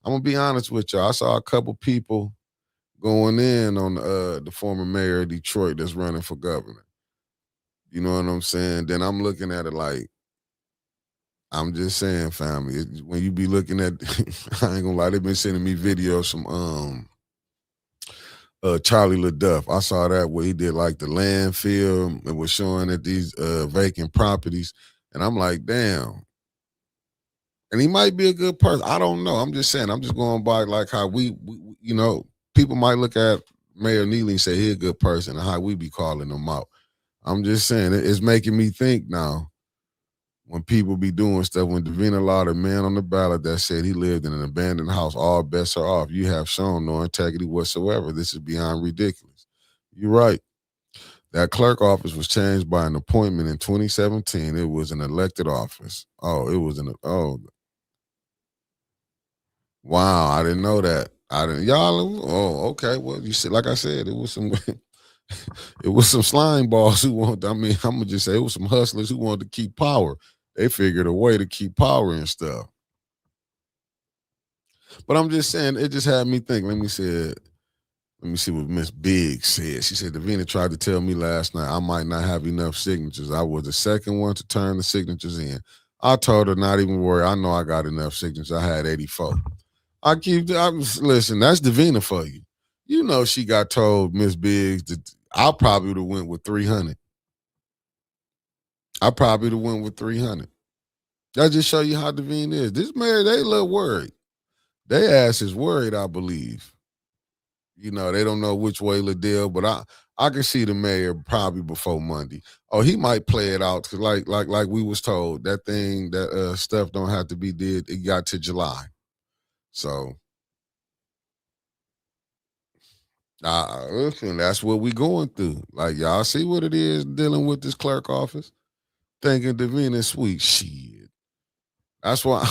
Speaker 2: I'm gonna be honest with y'all. I saw a couple people going in on the former mayor of Detroit that's running for governor. You know what I'm saying? Then I'm looking at it like I'm just saying, family. When you be looking at, I ain't gonna lie, they've been sending me videos from Charlie LaDuff. I saw that where he did like the landfill and was showing at these vacant properties. And I'm like, damn. And he might be a good person. I don't know. I'm just saying. I'm just going by like how people might look at Mayor Neely and say he's a good person and how we be calling him out. I'm just saying it's making me think now when people be doing stuff. When Davina allowed a man on the ballot that said he lived in an abandoned house, all bets are off. You have shown no integrity whatsoever. This is beyond ridiculous. You're right. That clerk office was changed by an appointment in 2017. It was an elected office. Wow, I didn't know that. I didn't y'all. Oh, okay. Well, you said like I said, it was some it was some slime balls who want. I mean, I'm gonna just say it was some hustlers who wanted to keep power. They figured a way to keep power and stuff. But I'm just saying, it just had me think. Let me see what Miss Big said. She said Davina tried to tell me last night I might not have enough signatures. I was the second one to turn the signatures in. I told her not even worry. I know I got enough signatures. I had 84. Listen, that's Davina for you. You know she got told Miss Biggs that I probably would have went with 300. I probably would have went with 300. That just show you how Davina is. This mayor, they a little worried. They ass is worried, I believe. They don't know which way Liddell, but I can see the mayor probably before Monday. Oh, he might play it out because like we was told, that thing, that stuff don't have to be did. It got to July. So listen, that's what we going through. Like y'all see what it is dealing with this clerk office. Thinking Davina sweet shit. That's why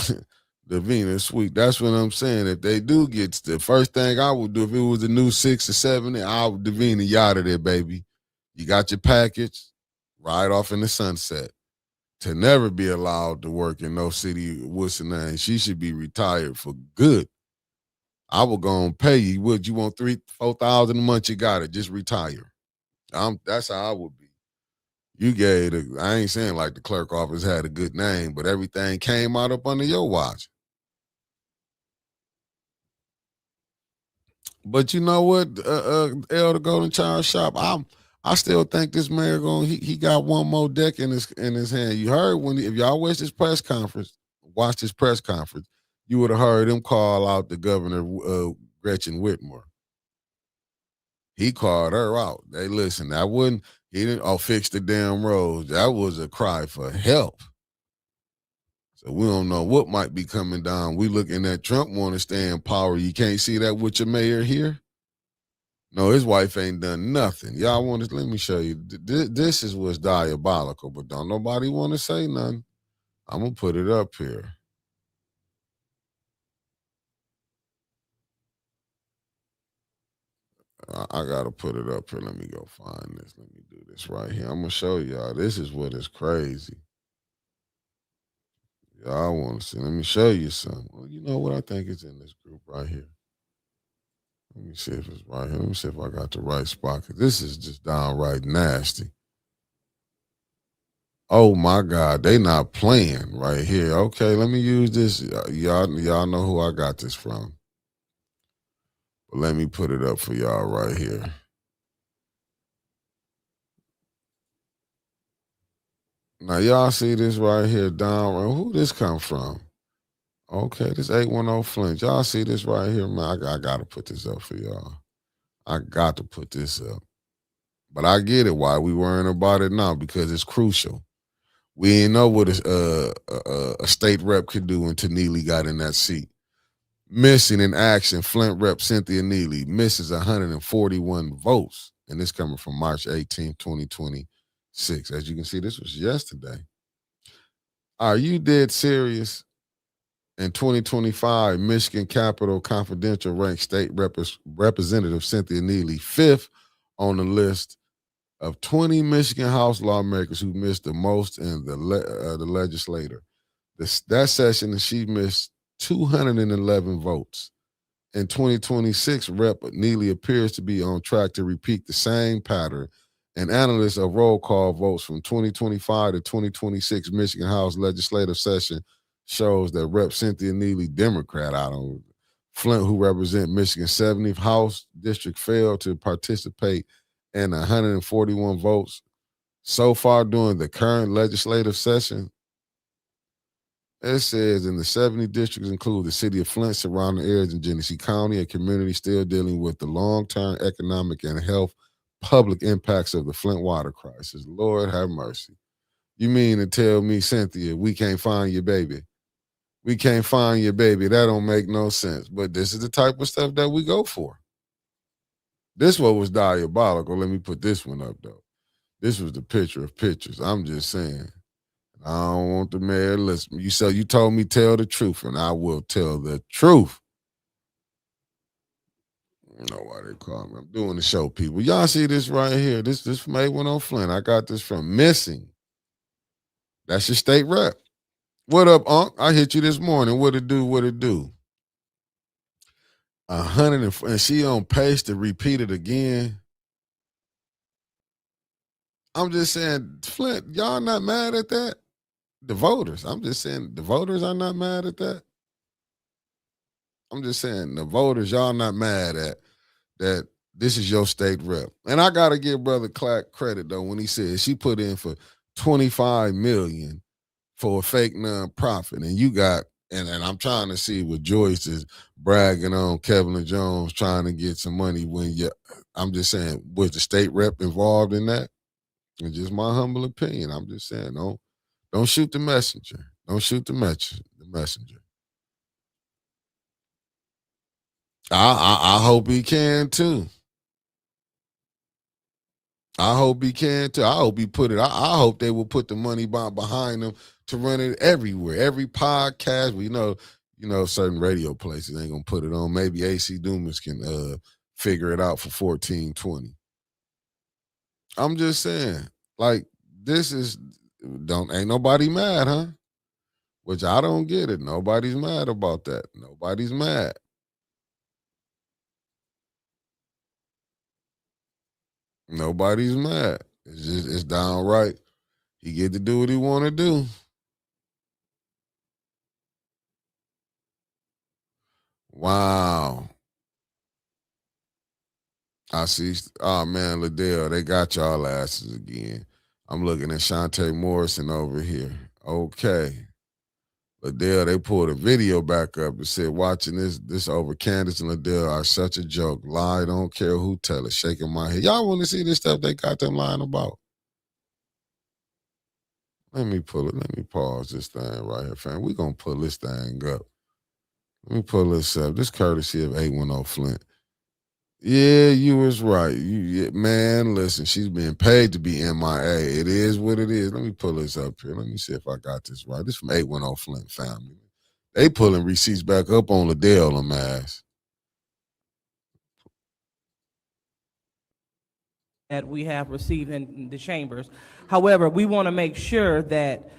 Speaker 2: Davina sweet. That's what I'm saying. If they do get the first thing I would do if it was a new 6 or 7, I would Davina you out of there, baby. You got your package, ride off in the sunset. To never be allowed to work in no city, what's the name? She should be retired for good. I will go and pay you. Would you want 3,000, 4,000 a month? You got it. Just retire. That's how I would be. You gave I ain't saying like the clerk office had a good name, but everything came out up under your watch. But you know what, Elder Golden Child Shop, I still think this mayor he got one more deck in his hand. You heard if y'all watch this press conference, you would have heard him call out the governor, Gretchen Whitmer. He called her out. They listen. That wouldn't he didn't fix the damn roads. That was a cry for help. So we don't know what might be coming down. We looking at Trump want to stay in power. You can't see that with your mayor here. No, his wife ain't done nothing. Y'all want to? Let me show you. This is what's diabolical, but don't nobody want to say nothing. I'm gonna put it up here. I gotta put it up here. Let me go find this. Let me do this right here. I'm gonna show y'all. This is what is crazy. Y'all want to see? Let me show you something. Well, you know what? I think it's in this group right here. Let me see if it's right here. Let me see if I got the right spot. Cause this is just downright nasty. Oh my God, they not playing right here. Okay, let me use this. Y'all know who I got this from. But let me put it up for y'all right here. Now y'all see this right here down. Who this come from? Okay, this 810 Flint. Y'all see this right here, man. I gotta put this up for y'all. I got to put this up. But I get it why we worrying about it now because it's crucial. We ain't know what a state rep could do until Neely got in that seat. Missing in action, Flint Rep Cynthia Neely misses 141 votes. And this coming from March 18th, 2026. As you can see, this was yesterday. Are you dead serious? In 2025, Michigan Capital Confidential ranked state representative Cynthia Neely fifth on the list of 20 Michigan House lawmakers who missed the most in the legislature. That session, she missed 211 votes. In 2026, Rep. Neely appears to be on track to repeat the same pattern. And analysts of roll call votes from 2025 to 2026 Michigan House legislative session shows that Rep. Cynthia Neely, Democrat out of Flint, who represent Michigan's 70th House district, failed to participate in 141 votes so far during the current legislative session. It says in the 70 districts include the city of Flint, surrounding areas in Genesee County, a community still dealing with the long-term economic and health public impacts of the Flint water crisis. Lord have mercy. You mean to tell me, Cynthia, we can't find your baby? We can't find your baby. That don't make no sense. But this is the type of stuff that we go for. This one was diabolical. Let me put this one up, though. This was the picture of pictures. I'm just saying. I don't want the mayor to listen. You told me tell the truth, and I will tell the truth. I don't know why they call me. I'm doing the show, people. Y'all see this right here. This from A1 Flint. I got this from Missing. That's your state rep. What up, Unc? I hit you this morning. What it do? What it do? 100 and she on pace to repeat it again. I'm just saying, Flint, y'all not mad at that? The voters. I'm just saying the voters are not mad at that. I'm just saying the voters, y'all not mad at that this is your state rep. And I gotta give Brother Clack credit though when he said she put in for 25 million for a fake nonprofit. And you got and I'm trying to see what Joyce is bragging on Kevin Jones trying to get some money when you I'm just saying, was the state rep involved in that? It's just my humble opinion. I'm just saying, don't shoot the messenger. Don't shoot the messenger. I hope he can too. I hope he can too. I hope he put it. I hope they will put the money behind them to run it everywhere. Every podcast. Certain radio places ain't gonna put it on. Maybe AC Dumas can figure it out for 1420. I'm just saying, like, this is ain't nobody mad, huh? Which I don't get it. Nobody's mad about that. Nobody's mad. Nobody's mad. It's just it's downright. He get to do what he want to do. Wow. I see. Oh man, Liddell, they got y'all asses again. I'm looking at Shantae Morrison over here. Okay. Liddell, they pulled a video back up and said, watching this over Candace and Liddell are such a joke. Lie, don't care who tell it. Shaking my head. Y'all want to see this stuff they got them lying about? Let me pull it. Let me pause this thing right here, fam. We gonna pull this thing up. Let me pull this up. This courtesy of 810 Flint. Yeah, you was right. Man, listen, she's being paid to be MIA. It is what it is. Let me pull this up here. Let me see if I got this right. This from 810 Flint family. They pulling receipts back up on Liddell and ass.
Speaker 3: That we have received in the chambers. However, we want to make sure that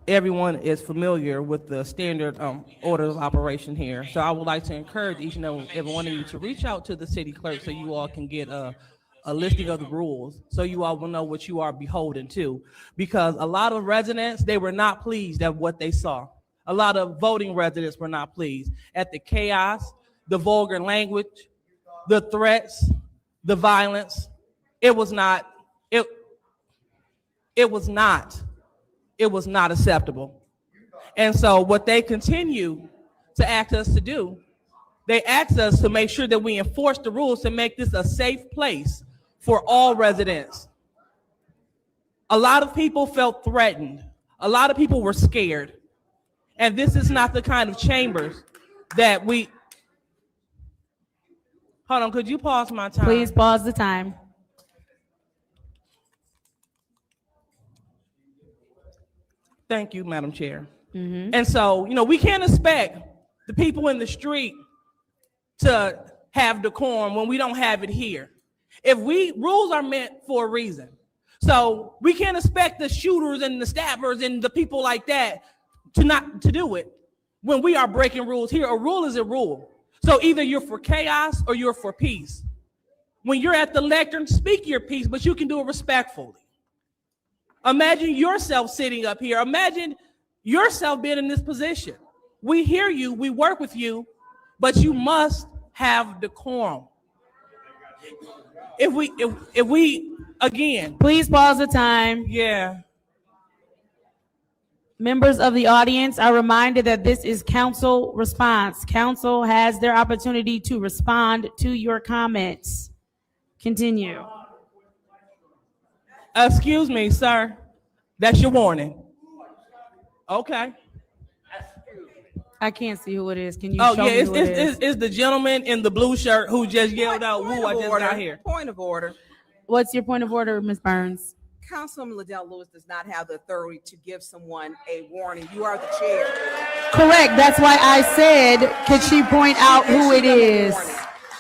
Speaker 3: everyone is familiar with the standard order of operation here. So I would like to encourage each and every one of you to reach out to the city clerk so you all can get a listing of the rules so you all will know what you are beholden to. Because a lot of residents, they were not pleased at what they saw. A lot of voting residents were not pleased at the chaos, the vulgar language, the threats, the violence. It was not acceptable. And so what they continue to ask us to do, they ask us to make sure that we enforce the rules to make this a safe place for all residents. A lot of people felt threatened. A lot of people were scared. And this is not the kind of chambers that we... Hold on, could you pause my time?
Speaker 4: Please pause the time.
Speaker 3: Thank you, Madam Chair. Mm-hmm. And so, we can't expect the people in the street to have decorum when we don't have it here. Rules are meant for a reason. So we can't expect the shooters and the stabbers and the people like that to do it when we are breaking rules here. A rule is a rule. So either you're for chaos or you're for peace. When you're at the lectern, speak your piece, but you can do it respectfully. Imagine yourself sitting up here. Imagine yourself being in this position. We hear you, we work with you, but you must have decorum. If we again.
Speaker 4: Please pause the time.
Speaker 3: Yeah.
Speaker 4: Members of the audience are reminded that this is council response. Council has their opportunity to respond to your comments. Continue.
Speaker 3: Excuse me, sir. That's your warning. Okay.
Speaker 4: I can't see who it is. Can you show me who it is?
Speaker 3: It's the gentleman in the blue shirt who just yelled out, "Woo, I just got here."
Speaker 5: Point of order.
Speaker 4: What's your point of order, Ms. Burns?
Speaker 5: Councilman Liddell Lewis does not have the authority to give someone a warning. You are the chair.
Speaker 4: Correct. That's why I said, could she point out who it is?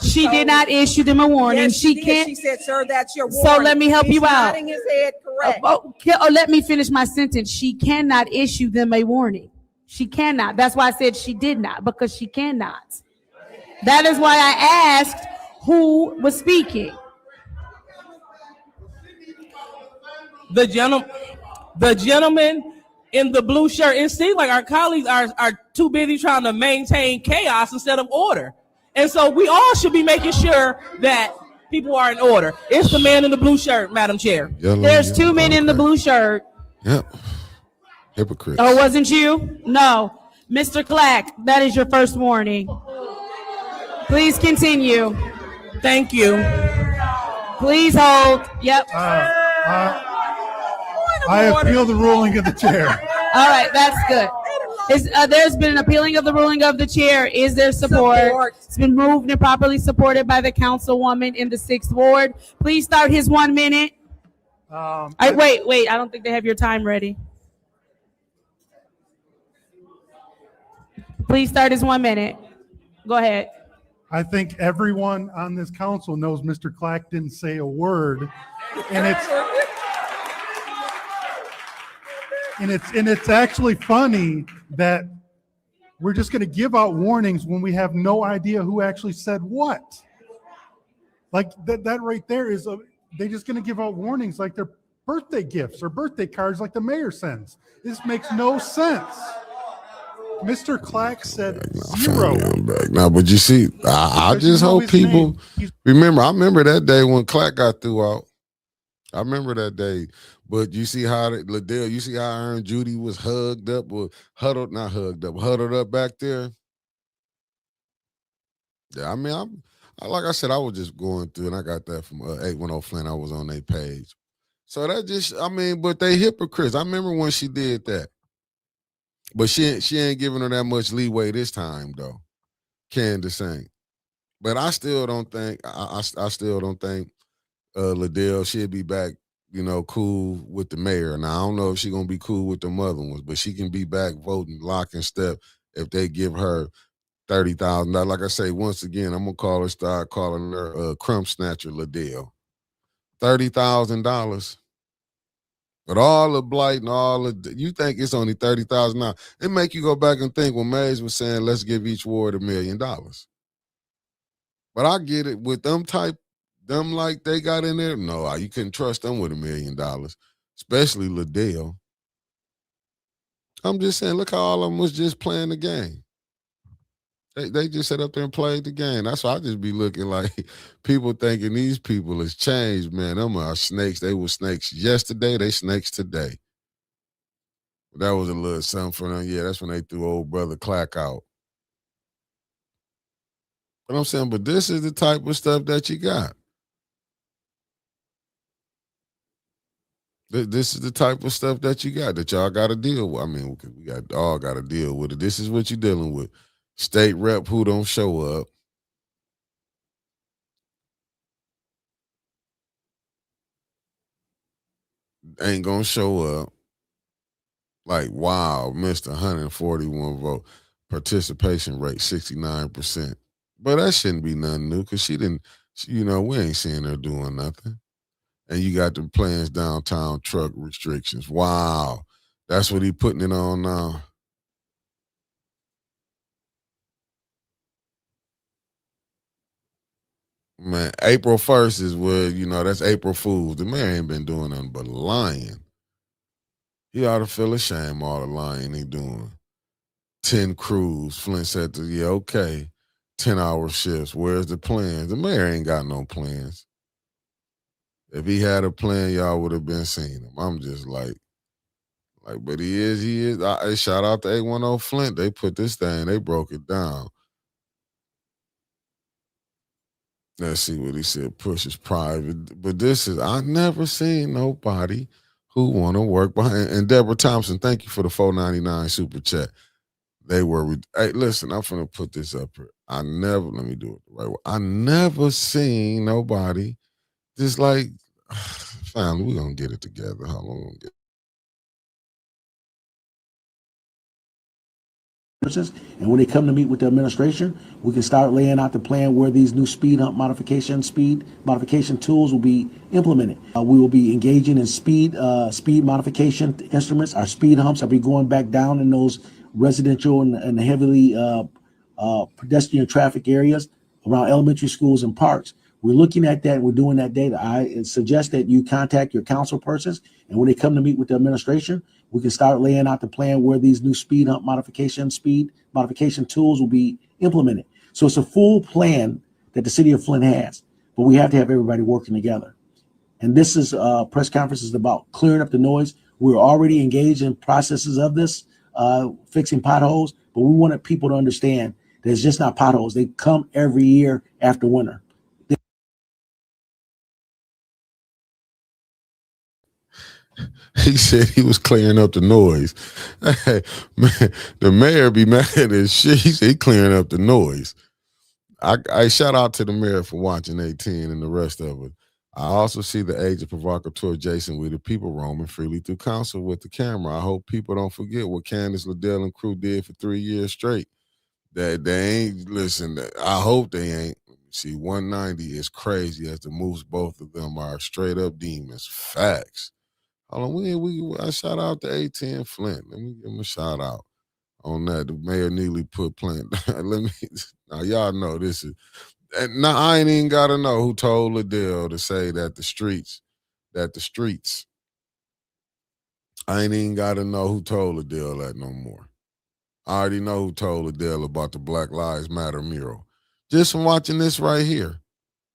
Speaker 4: She did not issue them a warning.
Speaker 5: Yes,
Speaker 4: she can't.
Speaker 5: She said, "Sir, that's your warning."
Speaker 4: So let me help
Speaker 5: He's
Speaker 4: you out.
Speaker 5: nodding his head, correct.
Speaker 4: Let me finish my sentence. She cannot issue them a warning. She cannot. That's why I said she did not, because she cannot. That is why I asked who was speaking.
Speaker 3: The gentleman in the blue shirt. It seems like our colleagues are too busy trying to maintain chaos instead of order. And so we all should be making sure that people are in order. It's the man in the blue shirt, Madam Chair.
Speaker 4: There's two men in the blue shirt.
Speaker 2: Yep. Hypocrites.
Speaker 4: Oh, wasn't you? No. Mr. Clack, that is your first warning. Please continue.
Speaker 3: Thank you.
Speaker 4: Please hold. Yep.
Speaker 6: I appeal the ruling of the chair.
Speaker 4: All right, that's good. There's been an appealing of the ruling of the chair. Is there support? It's been moved and properly supported by the councilwoman in the 6th Ward. Please start his 1 minute. Wait. I don't think they have your time ready. Please start his 1 minute. Go ahead.
Speaker 6: I think everyone on this council knows Mr. Clack didn't say a word, and it's actually funny that we're just going to give out warnings when we have no idea who actually said what. Like that right there is they're just going to give out warnings like they're birthday gifts or birthday cards like the mayor sends. This makes no sense. Mr. Clack said zero.
Speaker 2: I'm back now, but you see, I just hope people remember. I remember that day when Clack got threw out. I remember that day. But you see how Liddell, you see how Aaron Judy was hugged up or huddled up back there. Yeah, I mean, like I said, I was just going through, and I got that from 810 Flint. I was on their page. So that just, I mean, but they hypocrites. I remember when she did that. But she ain't giving her that much leeway this time, though. Candace ain't. But I still don't think, I still don't think Liddell should be back, cool with the mayor. Now, I don't know if she's going to be cool with the other ones, but she can be back voting lock and step if they give her $30,000. Like I say, once again, I'm gonna start calling her crumb snatcher Liddell. $30,000. But all the blight and all of you think it's only $30,000. It make you go back and think when Mays was saying, let's give each ward $1 million. But I get it with them like they got in there. No, you couldn't trust them with $1 million, especially Liddell. I'm just saying, look how all of them was just playing the game. They just sat up there and played the game. That's why I just be looking like people thinking these people has changed, man. Them are snakes. They were snakes yesterday. They snakes today. That was a little something for them. Yeah, that's when they threw old brother Clack out. But I'm saying, but this is the type of stuff that you got. This is the type of stuff that you got that y'all got to deal with. I mean, we all got to deal with it. This is what you're dealing with. State rep who don't show up. Ain't going to show up. Like, wow, missed 141 vote. Participation rate, 69%. But that shouldn't be nothing new because she didn't, we ain't seeing her doing nothing. And you got the plans downtown truck restrictions. Wow. That's what he putting it on now. Man, April 1st is where, that's April Fool's. The man ain't been doing nothing but lying. He ought to feel ashamed all the lying he doing. 10 crews. Flint said, yeah, okay. 10-hour shifts. Where's the plans? The mayor ain't got no plans. If he had a plan, y'all would have been seeing him. I'm just like, but he is. Shout out to 810 Flint. They put this thing, they broke it down. Let's see what he said. Push is private. But I never seen nobody who want to work behind. And Deborah Thompson, thank you for the $4.99 super chat. Hey, listen, I'm finna put this up here. let me do it the right way. I never seen nobody just like, family, we're going to get it together. How long we going to get
Speaker 7: And when they come to meet with the administration, we can start laying out the plan where these new speed modification tools will be implemented. We will be engaging in speed modification instruments. Our speed humps will be going back down in those residential and heavily pedestrian traffic areas around elementary schools and parks. We're looking at that. We're doing that data. I suggest that you contact your council persons, and when they come to meet with the administration, we can start laying out the plan where these new speed modification tools will be implemented. So it's a full plan that the city of Flint has, but we have to have everybody working together. And this is press conference is about clearing up the noise. We're already engaged in processes of this, fixing potholes, but we wanted people to understand that it's just not potholes. They come every year after winter.
Speaker 2: He said he was clearing up the noise. Hey, man, the mayor be mad as shit. He said he clearing up the noise. I shout out to the mayor for watching 18 and the rest of it. I also see the age of provocateur Jason with the people roaming freely through council with the camera. I hope people don't forget what Candace, Liddell, and crew did for 3 years straight. That they ain't listen. I hope they ain't. See, 190 is crazy as the moves. Both of them are straight up demons. Facts. Hold on, I shout out to 810 Flint. Let me give him a shout out on that. The Mayor Neely put Flint. Let me. Now y'all know this is. Now I ain't even gotta know who told Liddell to say that the streets. I ain't even gotta know who told Liddell that no more. I already know who told Adele about the Black Lives Matter mural. Just from watching this right here.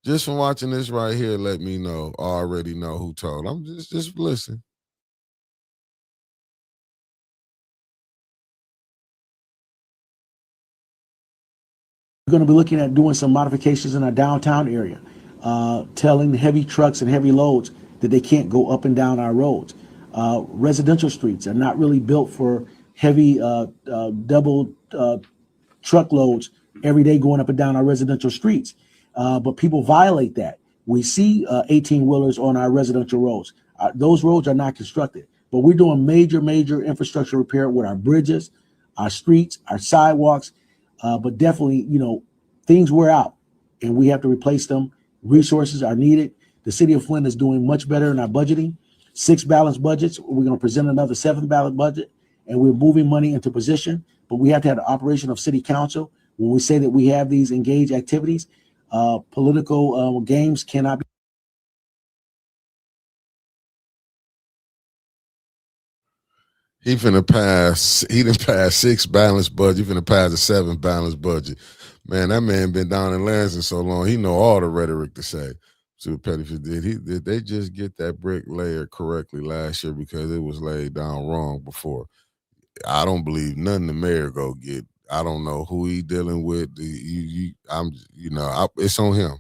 Speaker 2: Let me know. I already know who told. I'm just listen.
Speaker 7: We're going to be looking at doing some modifications in our downtown area, telling heavy trucks and heavy loads that they can't go up and down our roads. Residential streets are not really built for heavy double truckloads every day going up and down our residential streets. But people violate that. We see 18-wheelers on our residential roads. Those roads are not constructed, but we're doing major infrastructure repair with our bridges, our streets, our sidewalks. But definitely, things wear out and we have to replace them. Resources are needed. The city of Flint is doing much better in our budgeting. 6 balanced budgets. We're going to present another 7th balanced budget, and we're moving money into position. But we have to have the operation of city council. When we say that we have these engaged activities, political games cannot be.
Speaker 2: He done passed 6 balanced budget. He finna pass a 7 balanced budget. Man, that man been down in Lansing so long, he know all the rhetoric to say. See what Pettiford did. They just get that brick layered correctly last year because it was laid down wrong before. I don't believe none the mayor go get. I don't know who he dealing with. It's on him.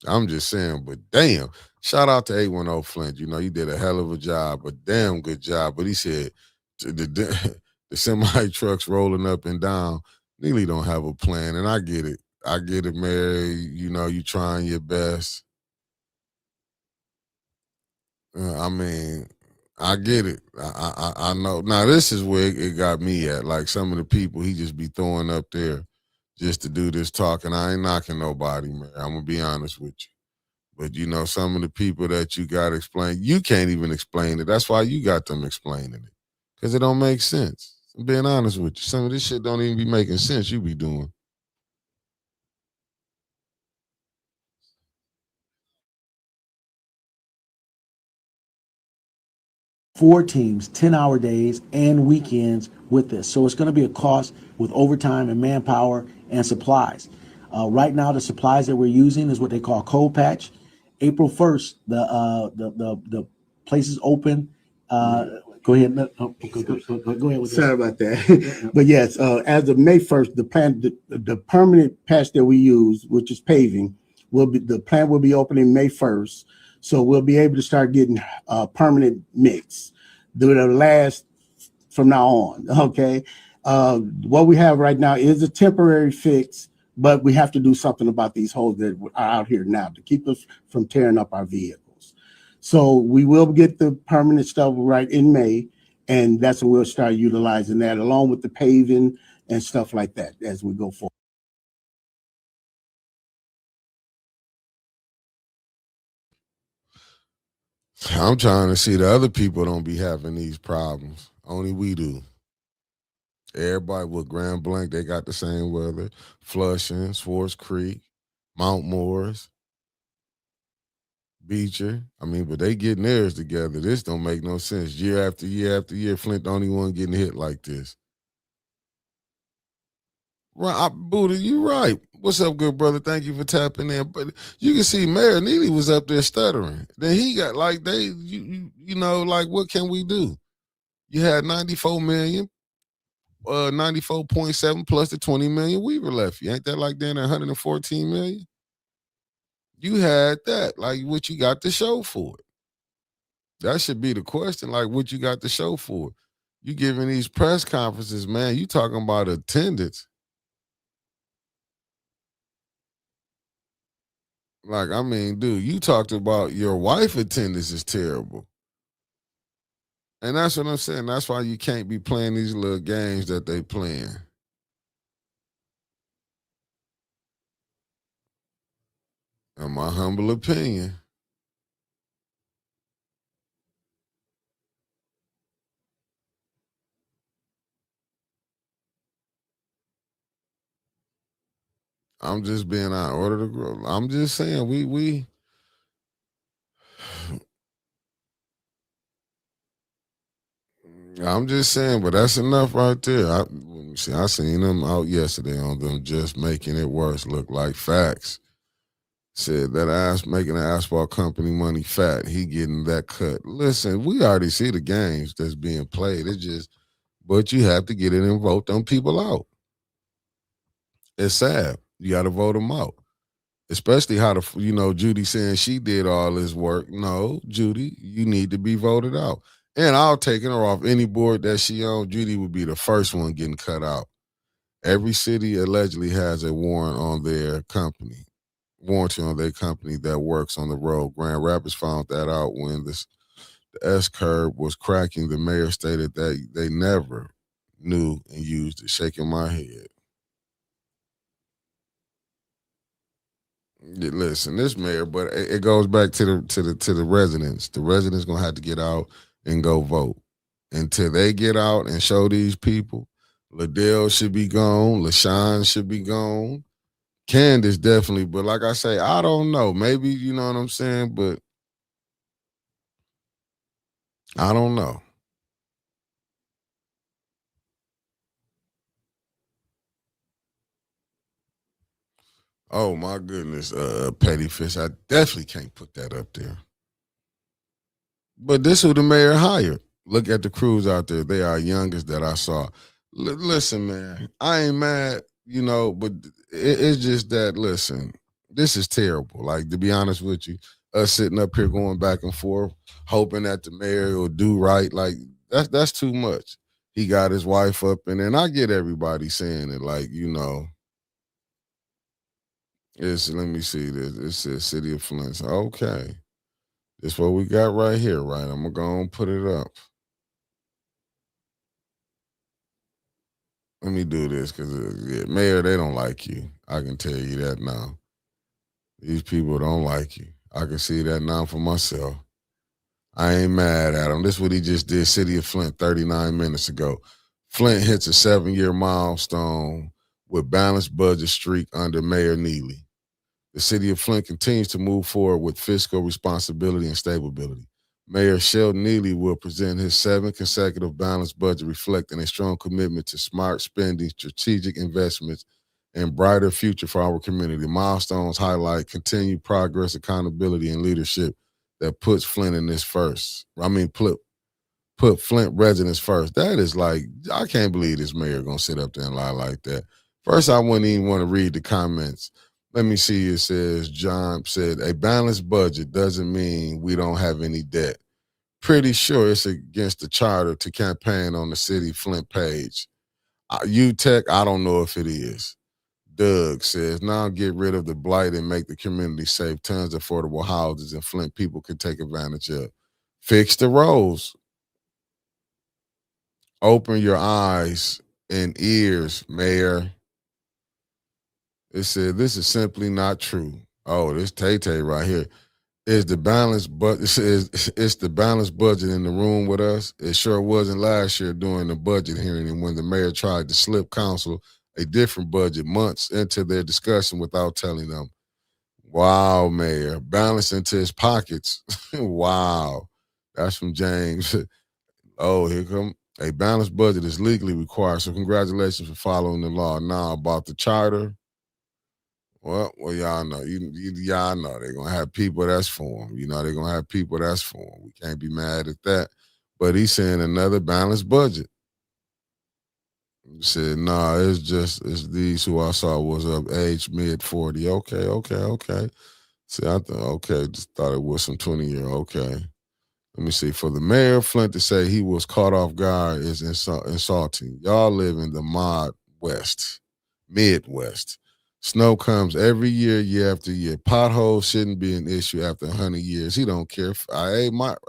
Speaker 2: I'm just saying, but damn, shout out to 810 Flint. You did a hell of a job, a damn good job. But he said the semi trucks rolling up and down, Neely don't have a plan. And I get it. Mayor. You trying your best. I get it. I know. Now, this is where it got me at. Like some of the people he just be throwing up there just to do this talking. I ain't knocking nobody, man. I'm going to be honest with you. But, some of the people that you got to explain, you can't even explain it. That's why you got them explaining it. Because it don't make sense. I'm being honest with you. Some of this shit don't even be making sense you be doing.
Speaker 7: Four teams, 10-hour days and weekends with this. So it's going to be a cost with overtime and manpower and supplies. Right now, the supplies that we're using is what they call cold patch. April 1st, the place is open. Go ahead. Go ahead with
Speaker 8: Sorry
Speaker 7: this.
Speaker 8: about that. But yes, as of May 1st, the permanent patch that we use, which is paving, the plant will be opening May 1st. So we'll be able to start getting permanent mix. That'll last from now on. Okay. What we have right now is a temporary fix, but we have to do something about these holes that are out here now to keep us from tearing up our vehicles. So we will get the permanent stuff right in May, and that's when we'll start utilizing that along with the paving and stuff like that as we go forward.
Speaker 2: I'm trying to see the other people don't be having these problems. Only we do. Everybody with Grand Blanc, they got the same weather. Flushing, Swartz Creek, Mount Morris, Beecher. But they getting theirs together. This don't make no sense. Year after year after year, Flint the only one getting hit like this. Right, Buddha, you right. What's up, good brother? Thank you for tapping in. But you can see Mayor Neely was up there stuttering. Then he got like what can we do? You had 94 million, 94.7 plus the 20 million Weaver left you. Ain't that like then 114 million? You had that. Like what you got to show for it? That should be the question. Like what you got to show for it? You giving these press conferences, man, you talking about attendance. Like, dude, you talked about your wife attendance is terrible. And that's what I'm saying. That's why you can't be playing these little games that they playing. In my humble opinion. I'm just being out of order to grow. I'm just saying we I'm just saying, but that's enough right there. Let me see. I seen them out yesterday on them just making it worse look like facts. Said that ass making the asphalt company money fat. He getting that cut. Listen, we already see the games that's being played. It's just, but you have to get in and vote them people out. It's sad. You got to vote them out. Especially how Judy saying she did all this work. No, Judy, you need to be voted out. And I'll taking her off any board that she on. Judy would be the first one getting cut out. Every city allegedly has a warranty on their company that works on the road. Grand Rapids found that out when the S-curve was cracking. The mayor stated that they never knew and used it. Shaking my head. Listen, this mayor, but it goes back to the residents. The residents gonna have to get out and go vote. Until they get out and show these people, Liddell should be gone, LaShawn should be gone, Candace definitely. But like I say, I don't know. Maybe you know what I'm saying, but I don't know. Oh my goodness, Petty Fish. I definitely can't put that up there. But this who the mayor hired. Look at the crews out there. They are youngest that I saw. Listen, man, I ain't mad, but it's just that, listen, this is terrible. Like, to be honest with you, us sitting up here going back and forth, hoping that the mayor will do right. Like, that's too much. He got his wife up, and then I get everybody saying it, like, let me see this. It says City of Flint. Okay. This what we got right here, right? I'm going to go and put it up. Let me do this because, Mayor, they don't like you. I can tell you that now. These people don't like you. I can see that now for myself. I ain't mad at him. This is what he just did, City of Flint, 39 minutes ago. Flint hits a 7-year milestone with balanced budget streak under Mayor Neely. The city of Flint continues to move forward with fiscal responsibility and stability. Mayor Sheldon Neely will present his 7th consecutive balanced budget reflecting a strong commitment to smart spending, strategic investments, and brighter future for our community. Milestones highlight continued progress, accountability, and leadership that puts Flint in this first. Put Flint residents first. That is like, I can't believe this mayor gonna sit up there and lie like that. First, I wouldn't even want to read the comments. Let me see. It says, John said, a balanced budget doesn't mean we don't have any debt. Pretty sure it's against the charter to campaign on the city Flint page. UTEC, I don't know if it is. Doug says, now get rid of the blight and make the community safe. Tons of affordable houses in Flint people can take advantage of. Fix the roads. Open your eyes and ears, Mayor. It said, this is simply not true. Oh, this Tay-Tay right here. Is the balanced budget? It says it's the balanced budget in the room with us. It sure wasn't last year during the budget hearing and when the mayor tried to slip council a different budget months into their discussion without telling them. Wow, Mayor. Balance into his pockets. Wow. That's from James. Oh, here come. A balanced budget is legally required, so congratulations for following the law. Now about the charter. Well, y'all know. Y'all know they're gonna have people that's for them. They're gonna have people that's for them. We can't be mad at that. But he's saying another balanced budget. He said, nah, it's these who I saw was of age mid-40. Okay. See, just thought it was some 20-year. Okay. Let me see. For the mayor of Flint to say he was caught off guard is insulting. Y'all live in the Midwest. Snow comes every year after year. Potholes shouldn't be an issue after 100 years. He don't care. Mark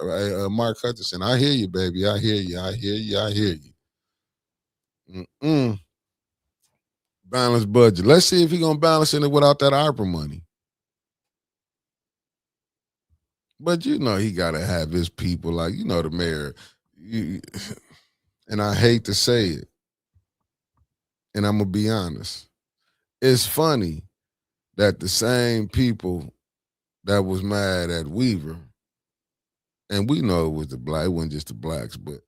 Speaker 2: Hutchinson, I hear you, baby. I hear you. Balanced budget. Let's see if he's going to balance it without that ARPA money. But you know he gotta have his people, like, you know, the mayor. You, and I hate to say it, and I'm gonna be honest. It's funny that the same people that was mad at Weaver, and we know it was the black, it wasn't just the blacks, but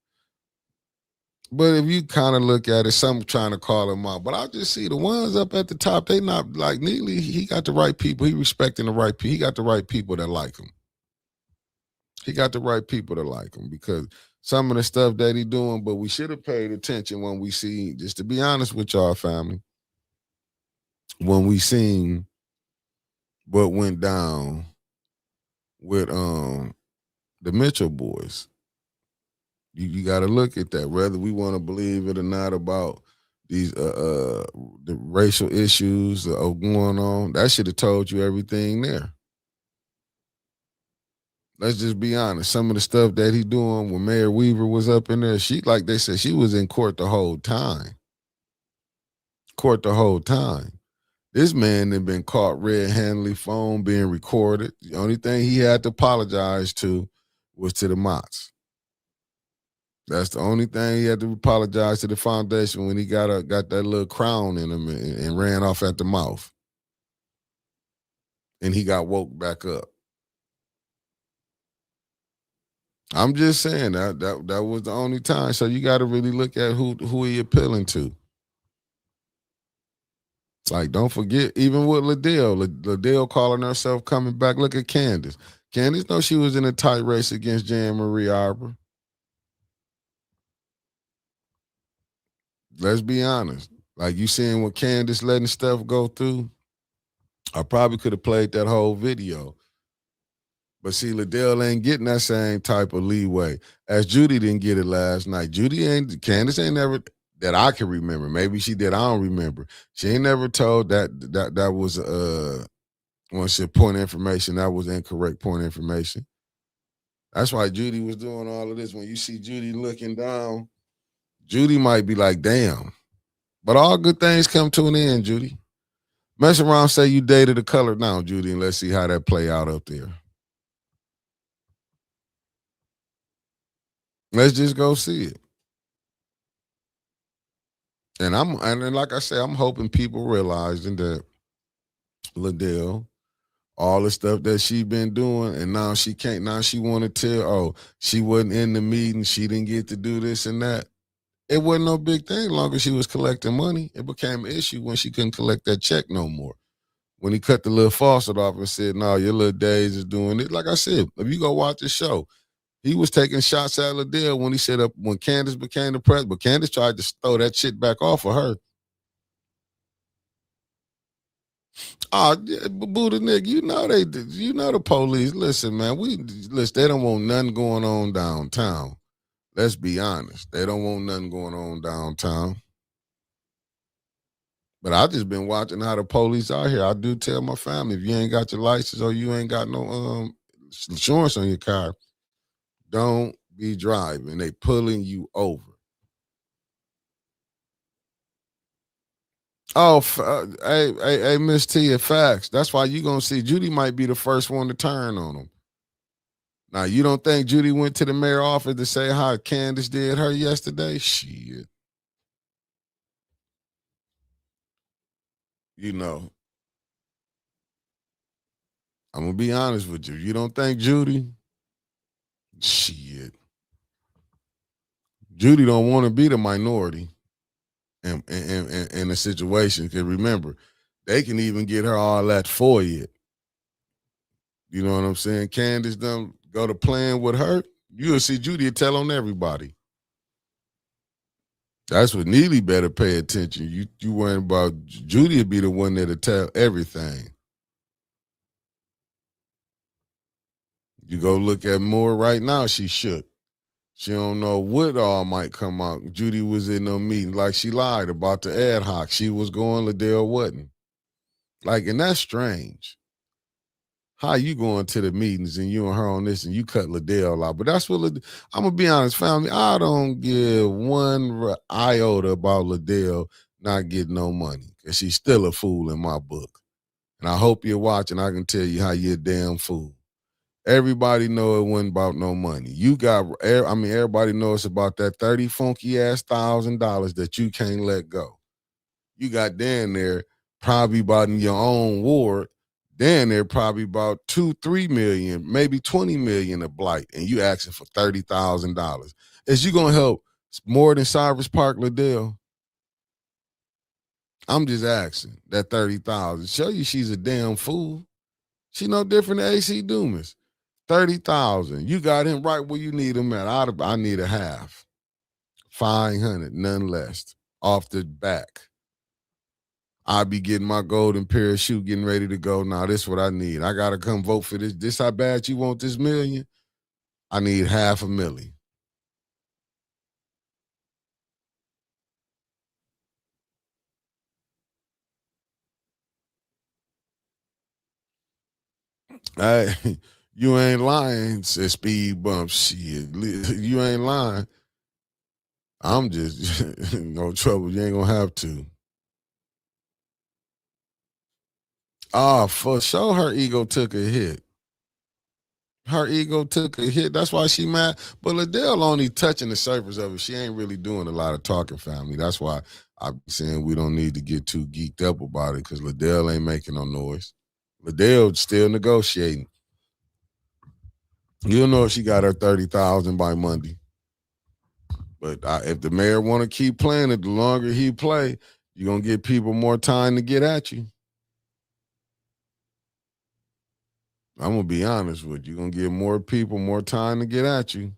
Speaker 2: if you kind of look at it, some trying to call him out. But I just see the ones up at the top, they not like Neely, he got the right people. He respecting the right people. He got the right people that like him. He got the right people that like him because some of the stuff that he doing, but we should have paid attention when we see, just to be honest with y'all family, when we seen what went down with the Mitchell boys. You got to look at that, whether we want to believe it or not about these the racial issues that are going on. That should have told you everything there. Let's just be honest. Some of the stuff that he doing when Mayor Weaver was up in there, she, like they said, she was in court the whole time. Court the whole time. This man had been caught red-handedly, phone being recorded. The only thing he had to apologize to was to the Mots. That's the only thing he had to apologize to the foundation when he got that little crown in him and ran off at the mouth. And he got woke back up. I'm just saying that was the only time. So you got to really look at who he appealing to. It's like, don't forget, even with Liddell calling herself coming back. Look at Candace. Candace knows she was in a tight race against Jan Marie Arbor. Let's be honest. Like, you seeing what Candace letting stuff go through? I probably could have played that whole video. But see, Liddell ain't getting that same type of leeway as Judy didn't get it last night. Candace ain't never, that I can remember. Maybe she did, I don't remember. She ain't never told that was when she point information, that was incorrect point information. That's why Judy was doing all of this. When you see Judy looking down, Judy might be like, damn. But all good things come to an end, Judy. Mess around, say you dated a color now, Judy, and let's see how that play out up there. Let's just go see it. And like I said, I'm hoping people realizing that Liddell, all the stuff that she been doing, and now she can't, now she want to tell, oh, she wasn't in the meeting, she didn't get to do this and that. It wasn't no big thing long as she was collecting money. It became an issue when she couldn't collect that check no more. When he cut the little faucet off and said, no, your little days is doing it. Like I said, if you go watch the show, he was taking shots at Liddell when he said up when Candace became the president, but Candace tried to throw that shit back off of her. Oh, Buddha nigga, you know the police. Listen, man, they don't want nothing going on downtown. Let's be honest. They don't want nothing going on downtown. But I just been watching how the police out here. I do tell my family, if you ain't got your license or you ain't got no insurance on your car, don't be driving. They pulling you over. Oh, hey, Miss Tia, facts. That's why you gonna see Judy might be the first one to turn on them. Now, you don't think Judy went to the mayor's office to say how Candace did her yesterday? Shit. You know, I'm gonna be honest with you. You don't think Judy? Shit. Judy don't want to be the minority in the situation. Because remember, they can even get her all that for you. You know what I'm saying? Candace done go to playing with her. You'll see Judy tell on everybody. That's what Neely better pay attention. You worrying about Judy would be the one that'll tell everything. You go look at Moore right now, she shook. She don't know what all might come out. Judy was in no meeting, like she lied about the ad hoc. She was going, Liddell wasn't. Like, and that's strange. How you going to the meetings and you and her on this and you cut Liddell out? But that's what, I'm going to be honest, family, I don't give one iota about Liddell not getting no money because she's still a fool in my book. And I hope you're watching. I can tell you how you're a damn fool. Everybody know it wasn't about no money. You got, everybody know it's about that 30 funky ass $1,000 that you can't let go. You got down there probably about in your own ward, down there probably about 2-3 million, maybe 20 million of blight, and you asking for $30,000. Is you gonna help more than Cyrus Park Liddell? I'm just asking that 30,000. Show you she's a damn fool. She no different than AC Dumas. 30,000. You got him right where you need him at. I need a half. 500, none less. Off the back. I'll be getting my golden parachute, getting ready to go. Now, this is what I need. I got to come vote for this. This how bad you want this million? I need $500,000. Hey, you ain't lying, said Speed Bump. Shit, you ain't lying. I'm just, no trouble. You ain't going to have to. For sure her ego took a hit. Her ego took a hit. That's why she mad. But Liddell only touching the surface of it. She ain't really doing a lot of talking, family. That's why I'm saying we don't need to get too geeked up about it, because Liddell ain't making no noise. Liddell still negotiating. You'll know if she got her 30,000 by Monday. But if the mayor want to keep playing it, the longer he play, you're going to give people more time to get at you. I'm going to be honest with you. You're going to give more people more time to get at you.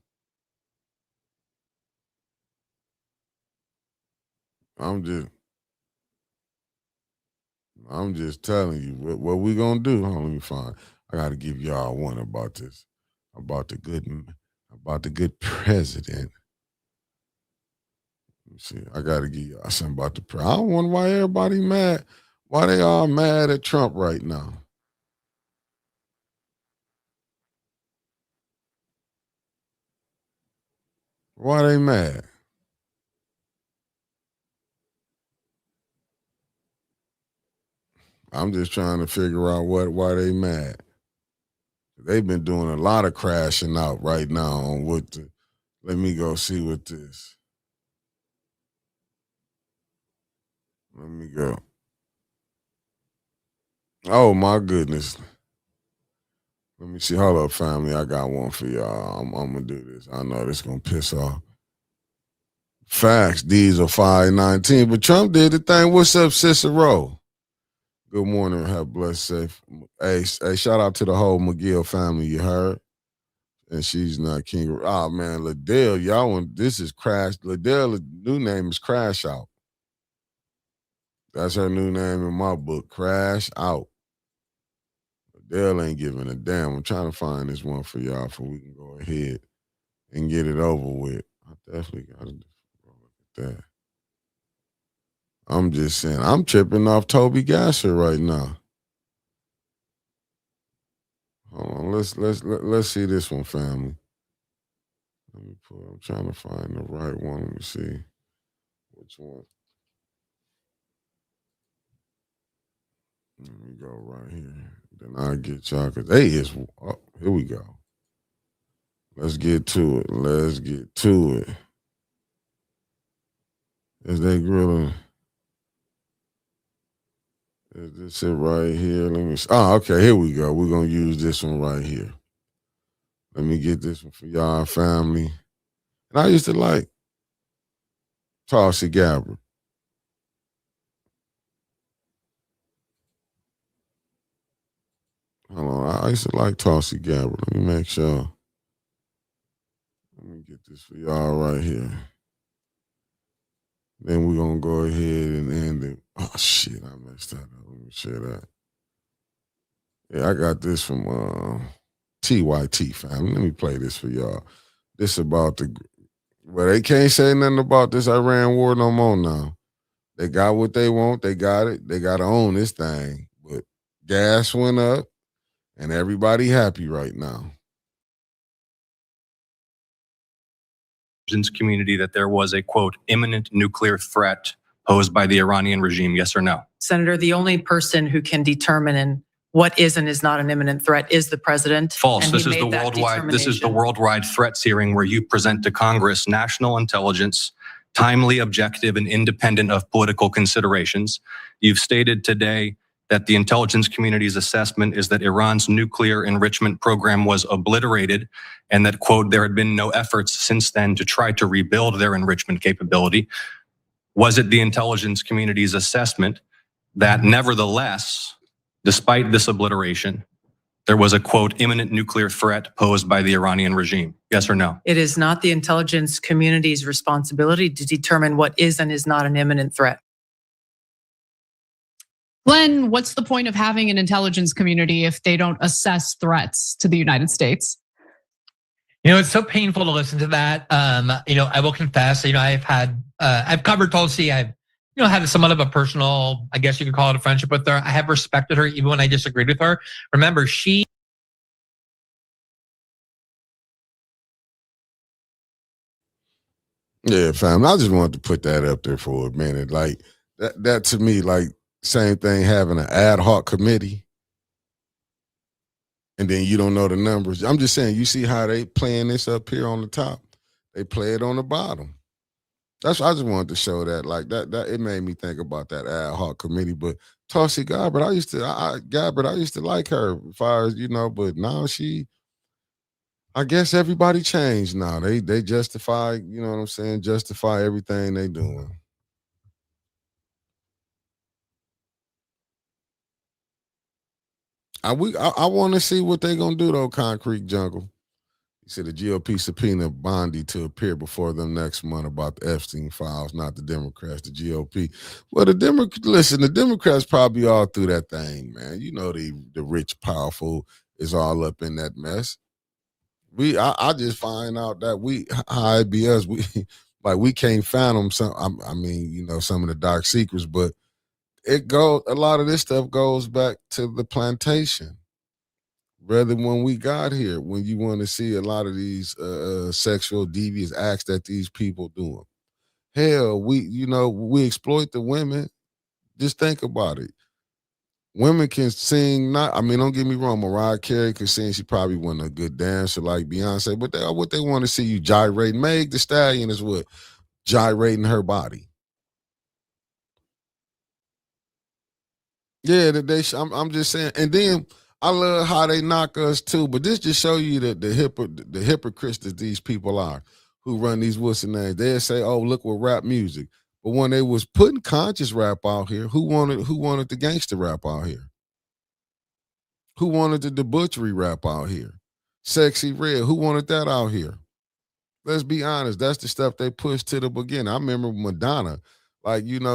Speaker 2: I'm just telling you what we going to do. Hold on, let me find. I got to give y'all one about this, about the good president. Let me see. I got to give y'all something about the president. I don't wonder why everybody mad. Why they all mad at Trump right now? Why they mad? I'm just trying to figure out why they mad. They've been doing a lot of crashing out right now on what the, let me go see what this. Let me go. Oh my goodness. Let me see. Hold up, family. I got one for y'all. I'm gonna do this. I know this gonna piss off. Facts. These are 519. But Trump did the thing. What's up, Cicero? Good morning. Have blessed, safe. Hey, shout out to the whole McGill family. You heard? And she's not king. Oh man, Liddell, y'all want this is Crash. Liddell's new name is Crash Out. That's her new name in my book. Crash Out. Liddell ain't giving a damn. I'm trying to find this one for y'all so we can go ahead and get it over with. I definitely got to look at that. I'm just saying, I'm tripping off Toby Gasser right now. Hold on, let's see this one, family. I'm trying to find the right one. Let me see which one. Let me go right here. Then I'll get y'all, because they is, oh, here we go. Let's get to it. Is they grilling? Is this it right here? Let me see. Oh, okay, here we go. We're going to use this one right here. Let me get this one for y'all, family. And I used to like Tulsi Gabbard. Hold on. I used to like Tulsi Gabbard. Let me make sure. Let me get this for y'all right here. Then we're going to go ahead and end it. Oh, shit, I messed that up. Let me share that. Yeah, I got this from TYT, family. Let me play this for y'all. This about well, they can't say nothing about this Iran war no more now. They got what they want. They got it. They got to own this thing. But gas went up, and everybody happy right now.
Speaker 9: Community that there was a, quote, imminent nuclear threat posed by the Iranian regime, yes or no?
Speaker 10: Senator, the only person who can determine and what is and is not an imminent threat is the president.
Speaker 9: False.
Speaker 10: and
Speaker 9: This
Speaker 10: he
Speaker 9: is the
Speaker 10: made that
Speaker 9: worldwide. This is the
Speaker 10: determination.
Speaker 9: worldwide threats hearing where you present to Congress national intelligence, timely, objective, and independent of political considerations. You've stated today that the intelligence community's assessment is that Iran's nuclear enrichment program was obliterated, and that, quote, there had been no efforts since then to try to rebuild their enrichment capability. Was it the intelligence community's assessment that nevertheless, despite this obliteration, there was a, quote, imminent nuclear threat posed by the Iranian regime? Yes or no?
Speaker 10: It is not the intelligence community's responsibility to determine what is and is not an imminent threat.
Speaker 11: Glenn, what's the point of having an intelligence community if they don't assess threats to the United States?
Speaker 12: It's so painful to listen to that. I will confess, I've covered Tulsi. I've, had somewhat of a personal, I guess you could call it a friendship with her. I have respected her even when I disagreed with her. Remember,
Speaker 2: Yeah, fam. I just wanted to put that up there for a minute. Like that to me, like same thing having an ad hoc committee, and then you don't know the numbers. I'm just saying, you see how they playing this up here on the top? They play it on the bottom. That's I just wanted to show that. Like that it made me think about that ad hoc committee. But Tulsi Gabbard, I used to like her as far as, but now I guess everybody changed now. They justify, you know what I'm saying, justify everything they doing. I want to see what they gonna do though, Concrete Jungle. He said the GOP subpoena Bondi to appear before them next month about the Epstein files, not the Democrats, the GOP. Well, the Democrats probably all through that thing, man. The rich, powerful is all up in that mess. I just find out that how it be us, we can't fathom some of the dark secrets, but a lot of this stuff goes back to the plantation. Rather when we got here, when you want to see a lot of these sexual devious acts that these people doing. Hell, we exploit the women. Just think about it. Women can sing, don't get me wrong, Mariah Carey could sing. She probably wasn't a good dancer like Beyonce, but what they want to see you gyrating. Meg Thee Stallion is what? Gyrating her body. Yeah, I'm just saying. And then I love how they knock us too, but this just show you the hypocrites that these people are who run these what's names. They'll say, "Oh, look what rap music." But when they was putting conscious rap out here, who wanted the gangster rap out here? Who wanted the debauchery rap out here? Sexy Red, who wanted that out here? Let's be honest, that's the stuff they pushed to the beginning. I remember Madonna,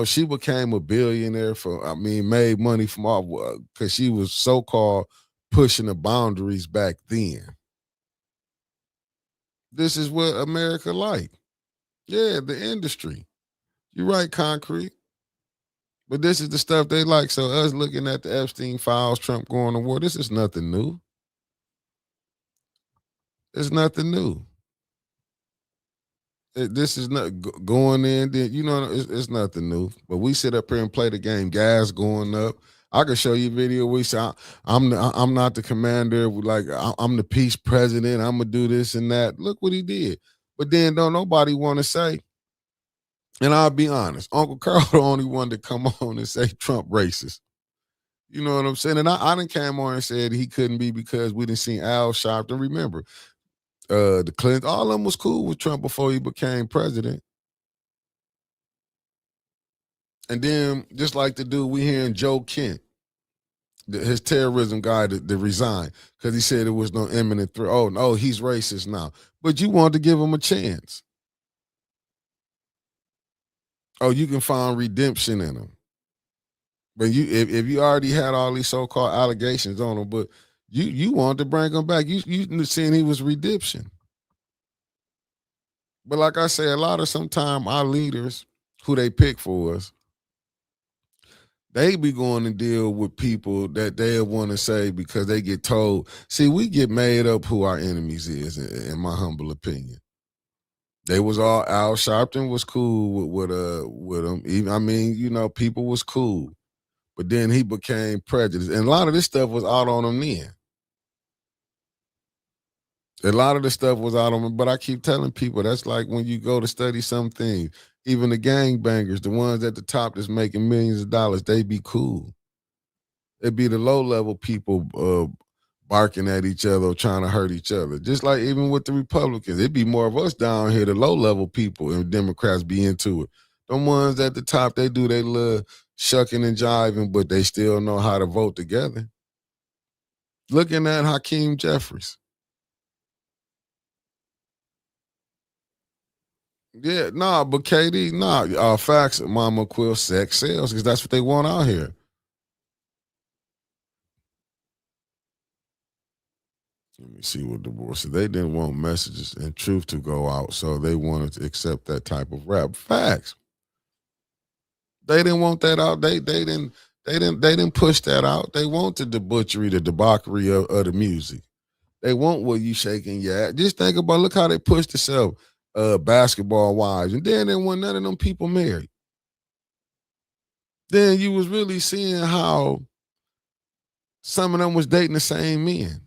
Speaker 2: she became a billionaire made money from all, because she was so-called pushing the boundaries back then. This is what America like. Yeah, the industry. You're right, Concrete. But this is the stuff they like. So us looking at the Epstein files, Trump going to war, this is nothing new. It's nothing new. This is not going in. It's nothing new. But we sit up here and play the game. Gas going up. I can show you a video. We say I'm not the commander. I'm the peace president. I'm gonna do this and that. Look what he did. But then don't nobody want to say. And I'll be honest, Uncle Carl the only one to come on and say Trump racist. You know what I'm saying? And I done came on and said he couldn't be because we didn't see Al Sharpton. Remember, the Clintons, all of them was cool with Trump before he became president. And then, just like the dude we hearing Joe Kent, his terrorism guy that resigned because he said it was no imminent threat. Oh, no, he's racist now. But you wanted to give him a chance. Oh, you can find redemption in him. But if you already had all these so-called allegations on him, but you wanted to bring him back. You saying he was redemption. But like I say, sometimes our leaders, who they pick for us, they be going to deal with people that they want to say because they get told. See, we get made up who our enemies is, in my humble opinion. They was all Al Sharpton was cool with them. Even people was cool. but then he became prejudiced. And a lot of this stuff was out on him then. A lot of the stuff was out on him, but I keep telling people that's like when you go to study some things, even the gangbangers, the ones at the top that's making millions of dollars, they be cool. It'd be the low level people barking at each other or trying to hurt each other. Just like even with the Republicans, it'd be more of us down here, the low level people, and Democrats be into it. The ones at the top, they do their little shucking and jiving, but they still know how to vote together. Looking at Hakeem Jeffries. Yeah, nah, but Katie, nah, facts, Mama Quill, sex sells, because that's what they want out here. Let me see what the board said. They didn't want messages and truth to go out, so they wanted to accept that type of rap. Facts. They didn't want that out. They didn't push that out. They wanted the butchery, the debauchery of the music. They want what you shaking your ass. Just think about, look how they pushed themselves, basketball wives, and then they want none of them people married. Then you was really seeing how some of them was dating the same men.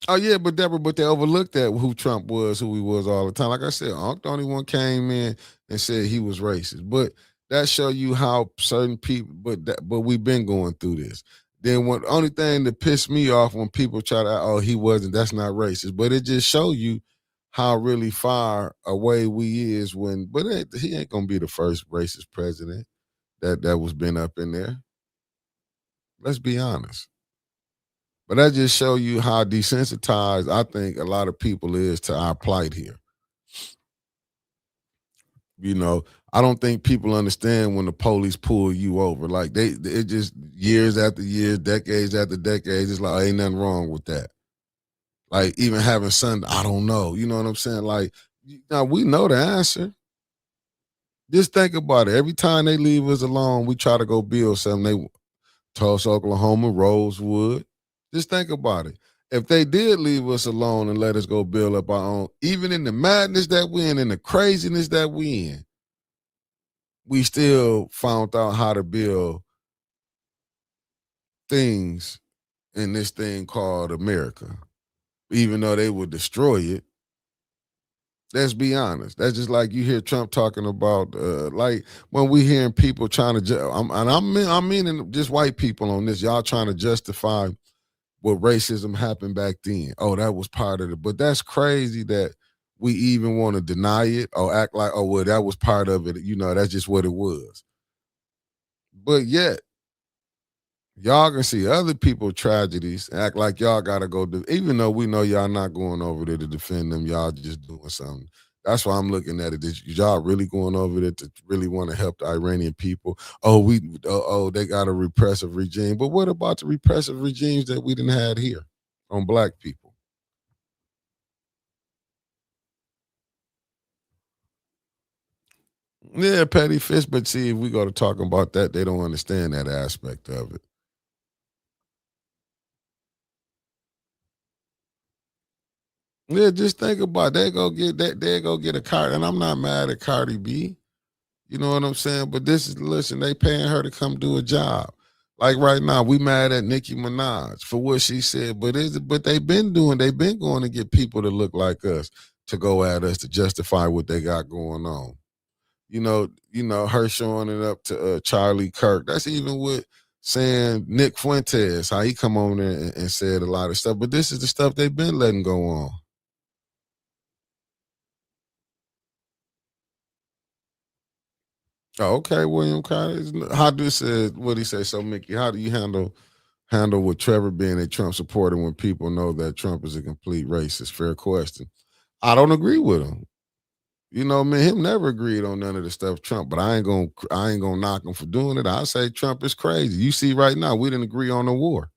Speaker 2: Oh yeah, but Deborah, but they overlooked that who Trump was, who he was all the time. Like I said, Unc the only one came in and said he was racist. But that show you how certain people. But we've been going through this. Then the only thing that pissed me off when people try to, oh, he wasn't. That's not racist. But it just show you how really far away we is when. But he ain't gonna be the first racist president that was been up in there. Let's be honest. But that just show you how desensitized I think a lot of people is to our plight here. You know, I don't think people understand when the police pull you over. Like it just years after years, decades after decades, it's like ain't nothing wrong with that. Like even having son, I don't know. You know what I'm saying? Like now we know the answer. Just think about it. Every time they leave us alone, we try to go build something. They Tulsa, Oklahoma, Rosewood. Just think about it. If they did leave us alone and let us go build up our own, even in the madness that we're in the craziness that we in, we still found out how to build things in this thing called America. Even though they would destroy it, let's be honest. That's just like you hear Trump talking about, like when we hearing people trying to, I'm meaning just white people on this, y'all trying to justify what racism happened back then. Oh, that was part of it. But that's crazy that we even want to deny it or act like, oh, well, that was part of it. You know, that's just what it was. But yet, y'all can see other people's tragedies, act like y'all got to go, even though we know y'all not going over there to defend them, y'all just doing something. That's why I'm looking at it. Y'all really going over there to really want to help the Iranian people? Oh, they got a repressive regime. But what about the repressive regimes that we didn't have here on black people? Yeah, petty fist. But see, if we go to talking about that, they don't understand that aspect of it. Yeah, just think about it. They go get a card, and I'm not mad at Cardi B. You know what I'm saying? But listen, they paying her to come do a job. Like right now, we mad at Nicki Minaj for what she said, but they've been going to get people to look like us to go at us to justify what they got going on. Her showing it up to Charlie Kirk. That's even with saying Nick Fuentes, how he come on there and said a lot of stuff. But this is the stuff they've been letting go on. Oh, okay, William Carter. How do say what he say? So, Mickey, how do you handle with Trevor being a Trump supporter when people know that Trump is a complete racist? Fair question. I don't agree with him. You know, man, him never agreed on none of the stuff Trump, but I ain't gonna knock him for doing it. I say Trump is crazy. You see, right now we didn't agree on the war.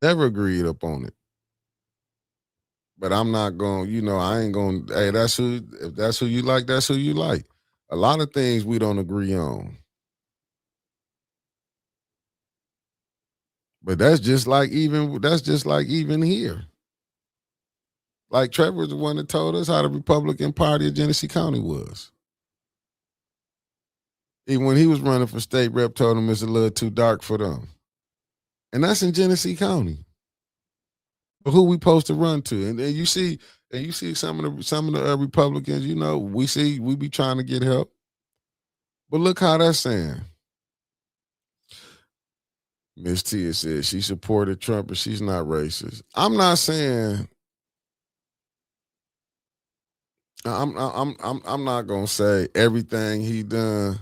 Speaker 2: Never agreed up on it. But I'm not going. I ain't going. Hey, if that's who you like, that's who you like. A lot of things we don't agree on. But that's just like even here. Like Trevor was the one that told us how the Republican Party of Genesee County was. Even when he was running for state rep, told him it's a little too dark for them. And that's in Genesee County. But who we supposed to run to? And you see some of the Republicans, we be trying to get help. But look how that's saying. Miss Tia said she supported Trump, but she's not racist. I'm not saying. I'm not gonna say everything he done.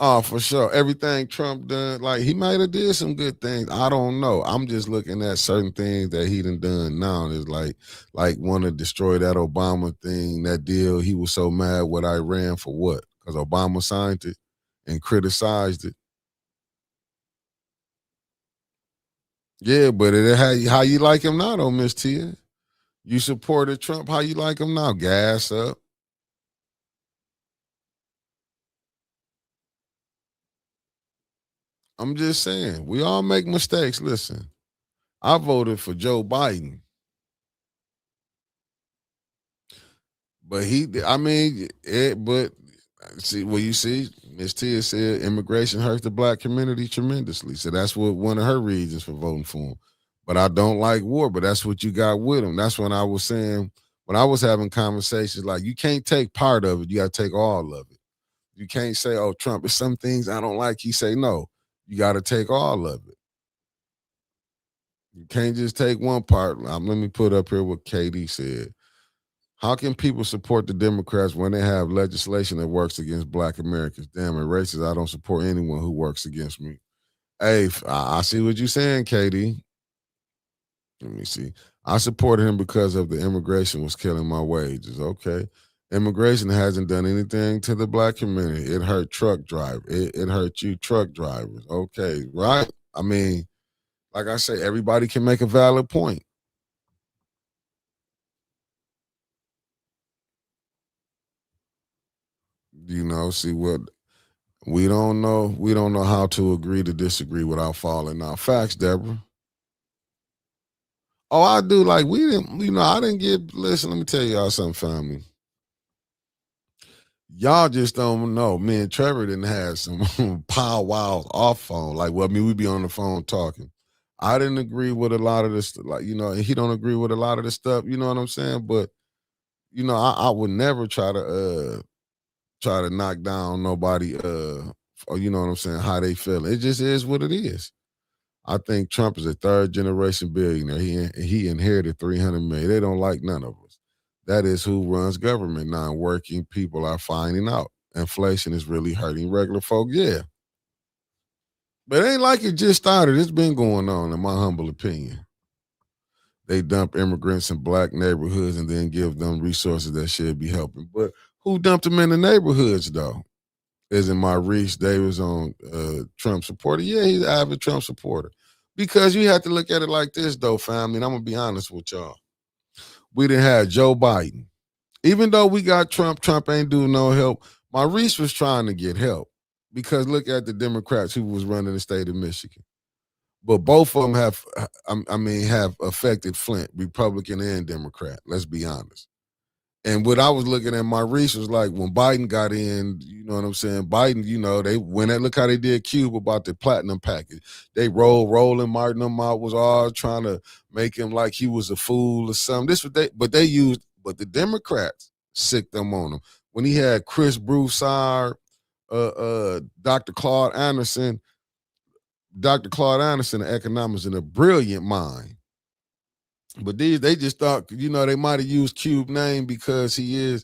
Speaker 2: Oh, for sure. Everything Trump done, like he might have did some good things. I don't know. I'm just looking at certain things that he done now. And it's like want to destroy that Obama thing, that deal. He was so mad with Iran for what? Because Obama signed it and criticized it. Yeah, but how you like him now, though, Miss Tia? You supported Trump. How you like him now? Gas up. I'm just saying, we all make mistakes. Listen, I voted for Joe Biden. But see, well, you see, Ms. Tia said immigration hurts the black community tremendously. So that's one of her reasons for voting for him. But I don't like war, but that's what you got with him. That's when I was saying, when I was having conversations, like you can't take part of it, you got to take all of it. You can't say, oh, Trump, there's some things I don't like. He say, no, you got to take all of it. You can't just take one part. Let me put up here what KD said. How can people support the Democrats when they have legislation that works against black Americans? Damn it, racist. I don't support anyone who works against me. Hey, I see what you're saying, KD. Let me see. I supported him because of the immigration was killing my wages. Okay. Immigration hasn't done anything to the black community. It hurt truck drivers. It hurt you truck drivers. Okay, right? I mean, like I say, everybody can make a valid point. See what we don't know. We don't know how to agree to disagree without falling out. Facts, Deborah. Oh, I do. Like we didn't, I didn't get. Listen, let me tell y'all something, family. Y'all just don't know. Me and Trevor didn't have some powwows off phone. Like, well, I mean, we be on the phone talking. I didn't agree with a lot of this, and he don't agree with a lot of the stuff. You know what I'm saying? But I would never try to knock down nobody. Or you know what I'm saying? How they feel. It just is what it is. I think Trump is a third generation billionaire. He inherited 300 million. They don't like none of us. That is who runs government now. Working people are finding out. Inflation is really hurting regular folk. Yeah. But it ain't like it just started. It's been going on, in my humble opinion. They dump immigrants in black neighborhoods and then give them resources that should be helping. But who dumped them in the neighborhoods, though? Isn't Maurice Davis on Trump supporter? Yeah, he's an avid Trump supporter. Because you have to look at it like this, though, family, and I'm going to be honest with y'all. We didn't have Joe Biden. Even though we got Trump ain't doing no help. Maurice was trying to get help. Because look at the Democrats who was running the state of Michigan. But both of them have affected Flint, Republican and Democrat. Let's be honest. And what I was looking at, Maurice was like, when Biden got in, you know what I'm saying? Biden, look how they did Cube about the platinum package. They rolling Martin them out, was all trying to make him like he was a fool or something. But the Democrats sicked them on him. When he had Chris Broussard, Dr. Claude Anderson, an economist and a brilliant mind. But they just thought, they might have used Cube name because he is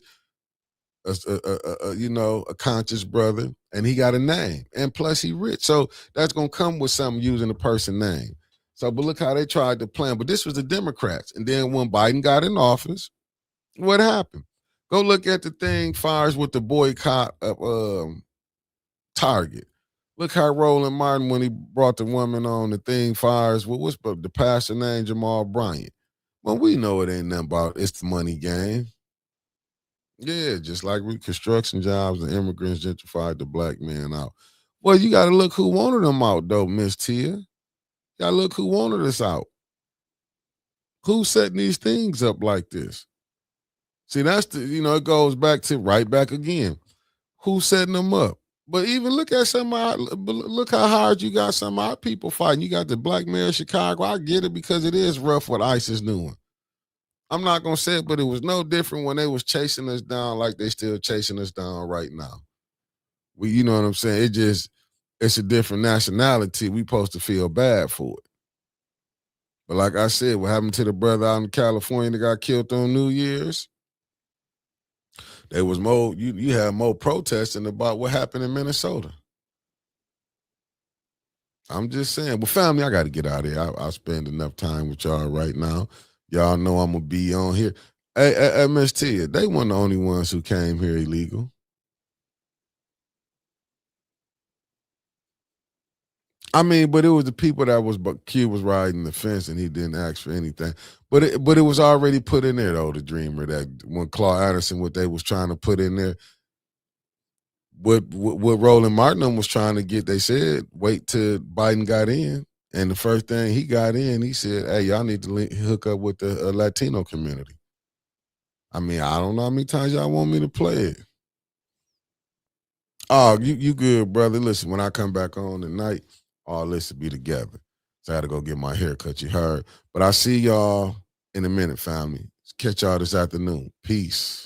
Speaker 2: a conscious brother and he got a name. And plus he rich. So that's going to come with something using a person name. So, but look how they tried to plan. But this was the Democrats. And then when Biden got in office, what happened? Go look at the thing fires with the boycott of Target. Look how Roland Martin, when he brought the woman on the thing fires, what's the pastor name, Jamal Bryant? Well, we know it ain't nothing about it's the money game. Yeah, just like reconstruction jobs and immigrants gentrified the black man out. Well, you got to look who wanted them out, though, Miss Tia. You got to look who wanted us out. Who's setting these things up like this? See, that's it goes back to right back again. Who's setting them up? But even look at look how hard you got some of our people fighting. You got the black mayor of Chicago. I get it because it is rough what ICE is doing. I'm not going to say it, but it was no different when they was chasing us down like they still chasing us down right now. You know what I'm saying? It's a different nationality. We supposed to feel bad for it. But like I said, what happened to the brother out in California that got killed on New Year's? There was more, you had more protesting about what happened in Minnesota. I'm just saying. Well, family, I got to get out of here. I'll spend enough time with y'all right now. Y'all know I'm going to be on here. Hey, Miss Tia, they weren't the only ones who came here illegal. I mean, but it was the people that Q was riding the fence and he didn't ask for anything. But it was already put in there, though, the dreamer, that when Claude Anderson, what they was trying to put in there, what Roland Martin was trying to get, they said, wait till Biden got in. And the first thing he got in, he said, hey, y'all need to hook up with the Latino community. I mean, I don't know how many times y'all want me to play it. Oh, you good, brother. Listen, when I come back on tonight, all this will be together. So I had to go get my hair cut, you heard. But I see y'all in a minute, family. Catch y'all this afternoon. Peace.